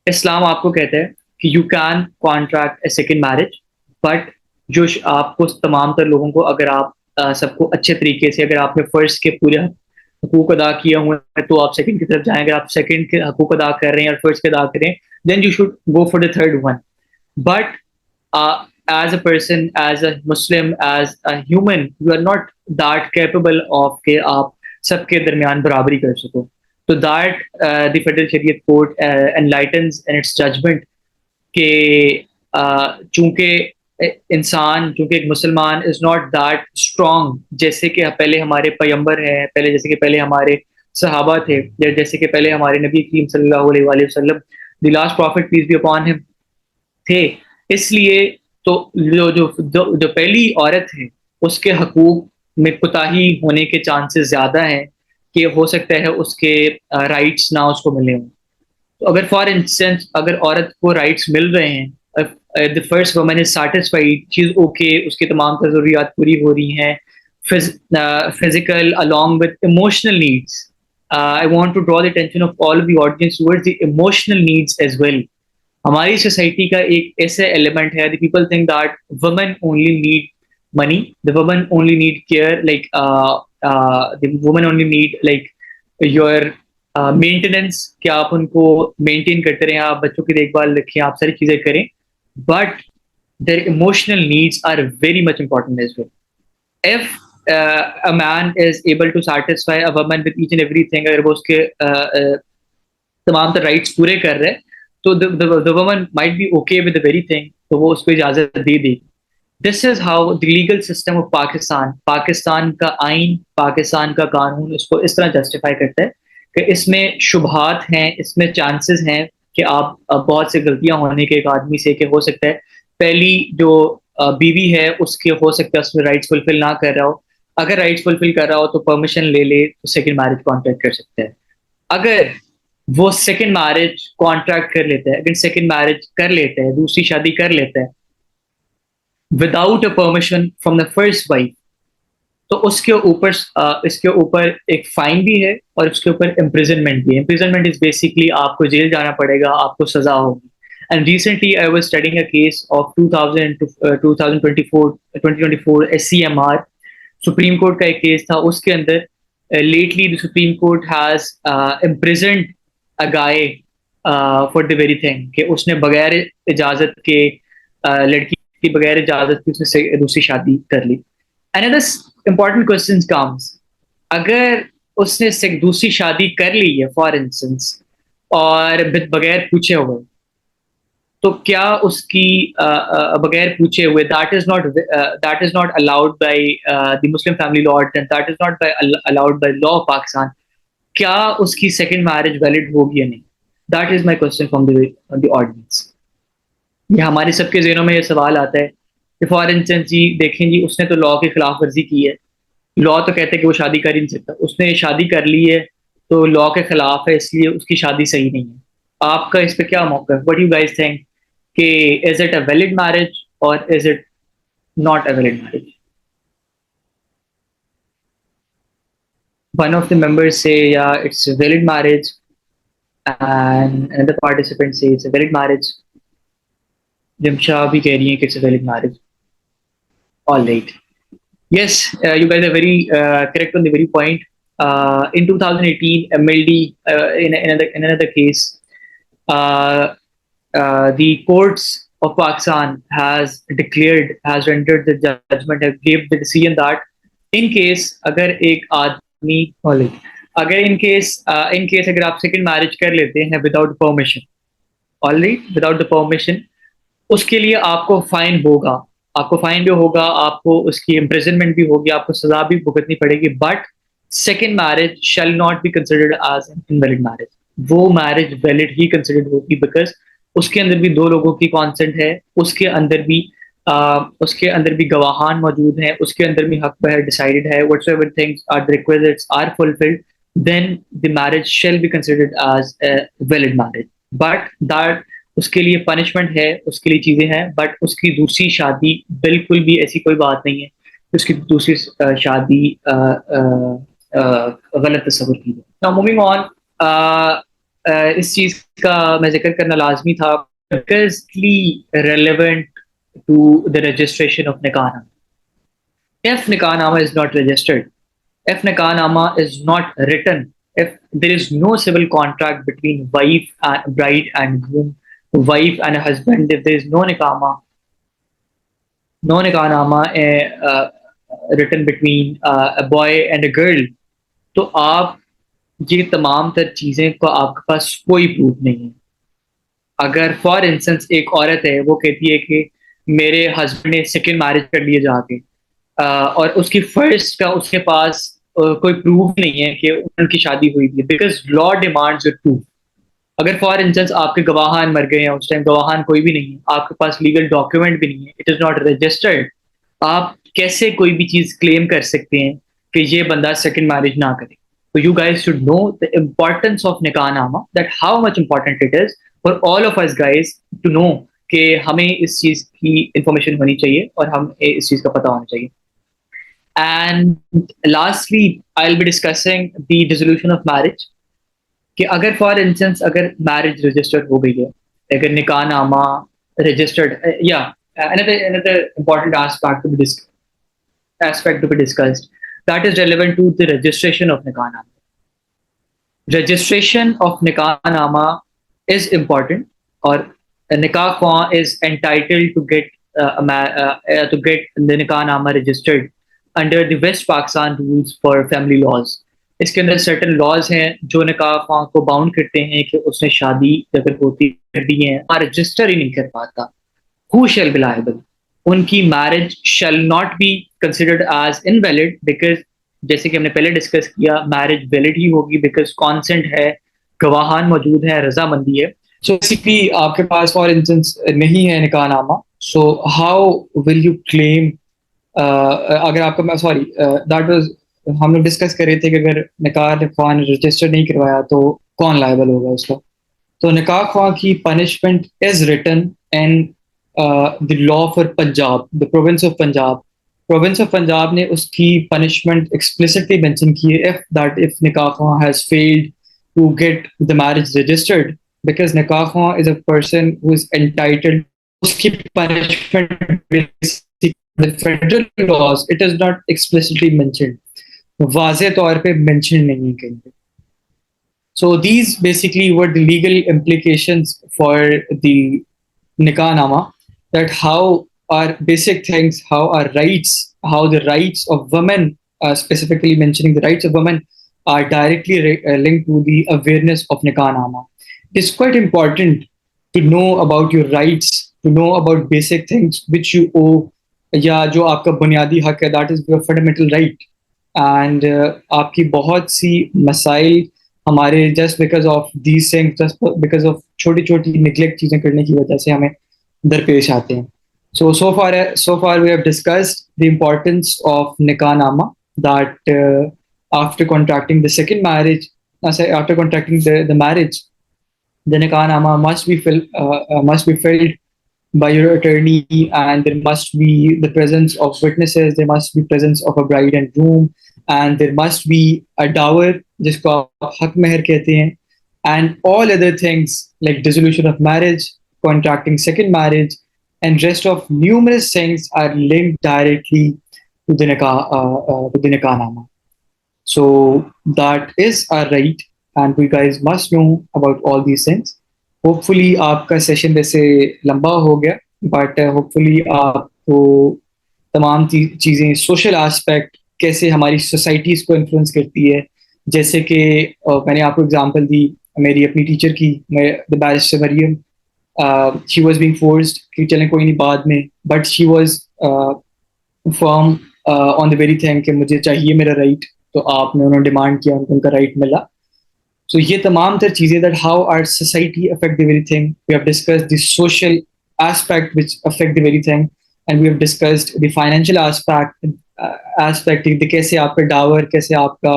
इस्लाम आपको कहता है कि you can contract A second marriage, but जो आपको तमाम तर लोगों को, अगर आप सबको अच्छे तरीके से, अगर आपने फर्स्ट के पूरे हकूक अदा किए हुए हैं तो आप सेकंड की तरफ जाएं, अगर आप सेकंड के हकूक अदा कर रहे हैं और फर्स्ट के अदा करें, then you should go for the third one. But as a person, as a Muslim, as a human, you are not that capable of के आप सबके दरमियान बराबरी कर सको। तो that the Federal Shariat Court enlightens in its judgment कि चूंकि इंसान, चूंकि एक मुसलमान इज नॉट दैट स्ट्रॉन्ग जैसे कि पहले हमारे पैगंबर हैं, पहले जैसे कि पहले हमारे सहाबा थे, जैसे कि पहले हमारे नबी करीम सल्लल्लाहु अलैहि वसल्लम, the last prophet peace be upon him, थे। इसलिए तो जो पहली औरत है उसके हकूक में कोताही होने के चांसेस ज्यादा हैं कि हो सकता है उसके राइट्स ना उसको मिले हों। तो अगर फॉर इंस्टेंस अगर औरत को राइट्स मिल रहे हैं, the first woman is satisfied, she is okay, उसकी तमाम ज़रूरियात पूरी हो रही हैं, physical along with emotional needs, I want to draw the attention of all of the audience towards the emotional needs as well. हमारी सोसाइटी का एक ऐसे एलिमेंट है, the people think that women only need money, the women only need care, like the women only need like your maintenance, कि आप उनको maintain करते रहें, आप बच्चों की देखभाल रखें, आप सारी चीजें करें, but their emotional needs are very much important as well. If a man is able to satisfy a woman with each and everything, अगर वो उसके तमाम तरह राइट्स पूरे कर रहे हैं, तो the woman might be okay with the very thing, तो वो उसको इजाजत दे देगी। This is how the legal system of Pakistan, Pakistan का आइन, पाकिस्तान का कानून इसको इस तरह जस्टिफाई करता है कि इसमें शुबहात हैं, इसमें चांसेस हैं कि आप बहुत सी गलतियां होने के एक आदमी से, कि हो सकता है पहली जो बीवी है उसके हो सकता है उसमें राइट्स फुलफिल ना कर रहा हो, अगर राइट्स फुलफिल कर रहा हो तो परमिशन ले ले तो सेकेंड मैरिज कॉन्ट्रैक्ट कर सकता है। अगर वो सेकेंड मैरिज कॉन्ट्रैक्ट कर लेता है, अगर सेकेंड मैरिज कर लेता है, दूसरी शादी कर लेता है, without a permission from the first wife, तो इसके ऊपर एक फाइन भी है और उसके ऊपर इम्प्रिजनमेंट भी है. इम्प्रिजनमेंट इज बेसिकली आपको जेल जाना पड़ेगा, आपको सजा होगी. And recently I was studying a case of 2000 to 2024 SCMR, supreme court का एक केस था. उसके अंदर lately the Supreme Court has imprisoned a guy for the very thing कि उसने बगैर इजाजत के लड़की की बगैर इजाजत की उसने दूसरी शादी कर ली. Another important question comes, अगर उसने दूसरी शादी कर ली है फॉर इंस्टेंस और बगैर पूछे हुए, तो क्या उसकी बगैर पूछे हुए that is not allowed by the Muslim family law and that is not allowed by law of Pakistan, क्या उसकी सेकंड मैरिज वैलिड होगी या नहीं? That is my question from the audience. ये हमारे सबके ज़हनों में ये सवाल आता है कि फॉर इंस्टेंस जी देखें जी, उसने तो लॉ की खिलाफ वर्जी की है. लॉ तो कहते हैं कि वो शादी कर ही नहीं सकता. उसने शादी कर ली है तो लॉ के खिलाफ है, इसलिए उसकी शादी सही नहीं है. आपका इस पे क्या मौका है? व्हाट यू गाइस थिंक कि is it a valid marriage और is it not a valid marriage? One of the members say yeah it's a valid marriage and another participant say it's a valid marriage. Jimsha bhi keh rahi hai ki it's a valid marriage. All right. Yes, you guys are very correct on the very point. In 2018, MLD, in another case, the courts of Pakistan has rendered the judgment, have gave the decision that in case अगर एक आदमी अगर in case अगर आप second marriage कर लेते हैं without permission, alright, without the permission, उसके लिए आपको फाइन होगा. आपको फाइन भी होगा, आपको उसकी इम्प्रिजनमेंट भी होगी, आपको सजा भी भुगतनी पड़ेगी. But second marriage shall not be considered as an invalid marriage. वो मैरिज वैलिड ही कंसिडर्ड होगी बिकॉज उसके अंदर भी दो लोगों की कॉन्सेंट है, उसके अंदर भी गवाहान मौजूद हैं, उसके अंदर भी हक है डिसाइडेड है. Whatsoever things are the requisites are fulfilled, then the marriage shall be considered as a valid marriage. But that उसके लिए पनिशमेंट है, उसके लिए चीजें हैं, बट उसकी दूसरी शादी बिल्कुल भी ऐसी कोई बात नहीं है कि उसकी दूसरी शादी गलत तस्वुर की जाए. नाउ मूविंग ऑन, इस चीज का मैं जिक्र करना लाजमी था relevant to the registration of nikahnama. If nikahnama is not registered, if nikahnama is not written, if there is no civil contract between bride and groom, wife and a husband, if there is no nikahnaama written between a boy and a girl, तो आप ये तमाम तर चीजें को आपके पास कोई proof नहीं है. अगर फॉर इंस्टेंस एक औरत है, वो कहती है कि मेरे हस्बैंड ने सेकंड मैरिज कर लिए जाके, और उसकी फर्स्ट का उसके पास कोई प्रूफ नहीं है कि उनकी शादी हुई थी, because law demands a proof. अगर फॉर इंस्टेंस आपके गवाहान मर गए हैं, उस टाइम गवाहान कोई भी नहीं है, आपके पास लीगल डॉक्यूमेंट भी नहीं है, इट इज नॉट रजिस्टर्ड, आप कैसे कोई भी चीज क्लेम कर सकते हैं कि ये बंदा सेकंड मैरिज ना करे? तो you guys should know the importance of nikahnama, that how much important it is for all of us guys to know कि हमें इस चीज की इंफॉर्मेशन होनी चाहिए और हम इस चीज का पता होना चाहिए. And lastly I will be discussing the dissolution of marriage. कि अगर फॉर इंस्टेंस अगर मैरिज रजिस्टर्ड हो गई है, अगर निकाहनामा रजिस्टर्ड, या another important aspect to be discussed, that is relevant to the registration of nikahnama. Registration of nikahnama is important, or a nikah khan is entitled to get the nikahnama registered under the West Pakistan rules for family laws. इसके अंदर certain laws हैं जो निकाह ख्वाह को bound करते हैं कि उसने शादी अगर होती कर दी है और रजिस्टर ही नहीं कर पाता, हु शैल बी लायबल? उनकी marriage shall not be considered as invalid, because जैसे कि हमने पहले डिस्कस किया, मैरिज वैलिड ही होगी बिकॉज कॉन्सेंट है, गवाहान मौजूद है, रजामंदी है. सो बेसिकली आपके पास फॉर इंस्टेंस नहीं है निकाहनामा, so how will you claim? अगर आपका सॉरी दैट वाज हम लोग डिस्कस कर रहे थे कि अगर निकाह ख्वाह ने रजिस्टर नहीं करवाया तो कौन लायबल होगा उसका. तो निकाह ख्वाह की punishment is written in the law for Punjab, the province of Punjab. Province of Punjab ने उसकी punishment explicitly mention की है if nikah khan has failed to get the marriage registered, because nikah khan is a person who is entitled. उसकी punishment basically the federal laws, it is not explicitly mentioned. वाज़े तौर पे mention नहीं है कहीं पे. So these basically were the legal implications for the nikah nama, that how our basic things, how our rights, how the rights of women, specifically mentioning the rights of women, are directly linked to the awareness of nikah nama. It's quite important to know about your rights, to know about basic things which you owe, या जो आपका बुनियादी हक है, that is your fundamental right. And आपकी बहुत सी मसाइल हमारे just because of these things, just because of छोटी छोटी neglect चीजें करने की वजह से हमें दरपेश आते हैं. So far we have discussed the importance of nikah nama, that after contracting the second marriage, after contracting the marriage, the nikah nama must be filled by your attorney, and there must be the presence of witnesses, there must be presence of a bride and groom, and there must be a dower, जिसको आप हक महर कहते हैं, and all other things like dissolution of marriage, contracting second marriage, and rest of numerous things are linked directly to the nikah nama. So that is our right, and we guys must know about all these things. Hopefully आपका session वैसे लंबा हो गया, but hopefully आपको तमाम चीज़ें, social aspect कैसे हमारी सोसाइटीज़ को इन्फ्लुएंस करती है, जैसे कि मैंने आपको एग्जांपल दी मेरी अपनी टीचर की, the barrister Maryam, she was being forced कि चलें कोई नहीं बाद में, but she was firm on the very thing कि मुझे चाहिए मेरा राइट, तो आपने उन्होंने डिमांड किया, उनका राइट मिला. So ये तमाम तर चीज़ें that how our society affect the very thing. We have discussed the social aspect which affect the very thing, and we have discussed the financial aspect कि कैसे आपका डावर, कैसे आपका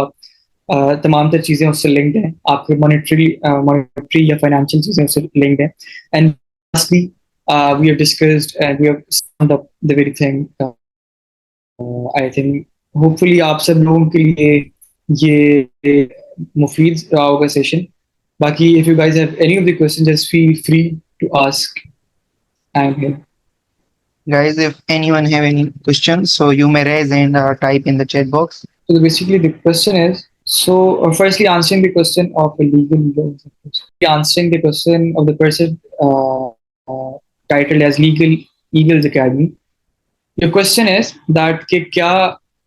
तमाम तर चीज़ें उससे linked हैं, आपके monetary या financial चीज़ें उससे linked हैं. And lastly, we have discussed and we have summed up the very thing. I think hopefully आप सब लोगों के लिए ये मुफीद रहा होगा सेशन. बाकी if you guys have any of the questions, just feel free to ask. I am here. Guys, if anyone have any questions, so you may raise and type in the chat box. So basically the question is, firstly answering the question of a answering the question of the person titled as Eagles Academy. Your question is that कि क्या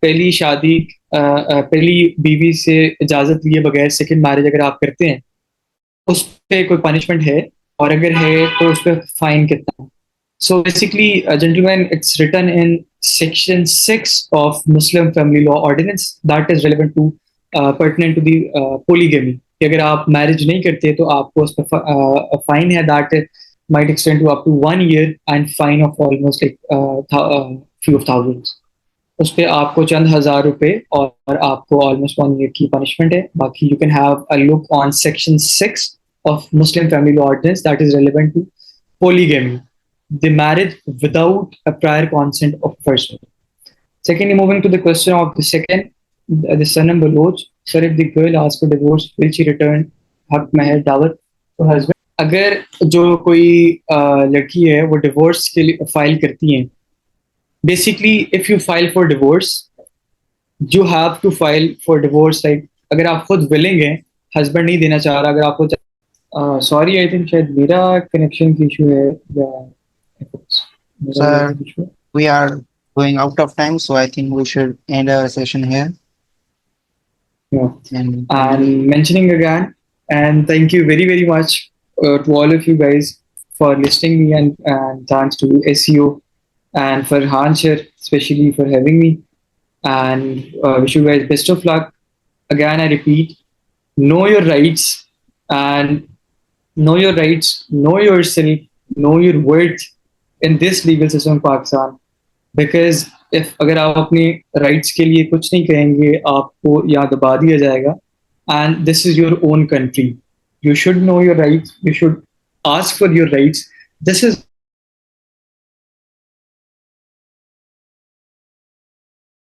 पहली शादी पहली बीवी से इजाजत लिए बगैर सेकंड मैरिज अगर आप करते हैं उस पे कोई पनिशमेंट है, और अगर है तो उस पे फाइन कितना है? So basically, gentlemen, it's written in section 6 of Muslim Family Law Ordinance that is relevant to pertinent to the polygamy. कि अगर आप मैरिज नहीं करते तो आपको उस पर फाइन है, that might extend to up to 1 year and fine of almost like few of thousands. उस पर आपको चंद हज़ार रुपए और आपको ऑलमोस्ट 1 year की पनिशमेंट है. बाकी you can have a look on section 6 of Muslim Family Law Ordinance that is relevant to polygamy, the marriage without a prior consent of person. Secondly, moving to the question of the Sanam Baloch, sir, if the girl asks for divorce, will she return haq meher dawat to husband? अगर जो कोई लड़की है वो divorce के लिए file करती हैं, basically if you file for divorce, you have to file for divorce like अगर आप खुद willing हैं, husband नहीं देना चाह रहा, अगर आपको sorry, I think शायद मेरा connection की issue है या Sir, we are going out of time, so I think we should end our session here. Yeah. And Mentioning again, and thank you very, very much to all of you guys for listening me, and thanks to SEO and for Hanshir, especially for having me, and wish you guys best of luck. Again, I repeat, know your rights, and know your rights, know yourself, know your worth in this legal system of Pakistan. Because if अगर आप अपने rights के लिए कुछ नहीं कहेंगे, आपको यहाँ दबा दिया जाएगा. And this is your own country. You should know your rights. You should ask for your rights. This is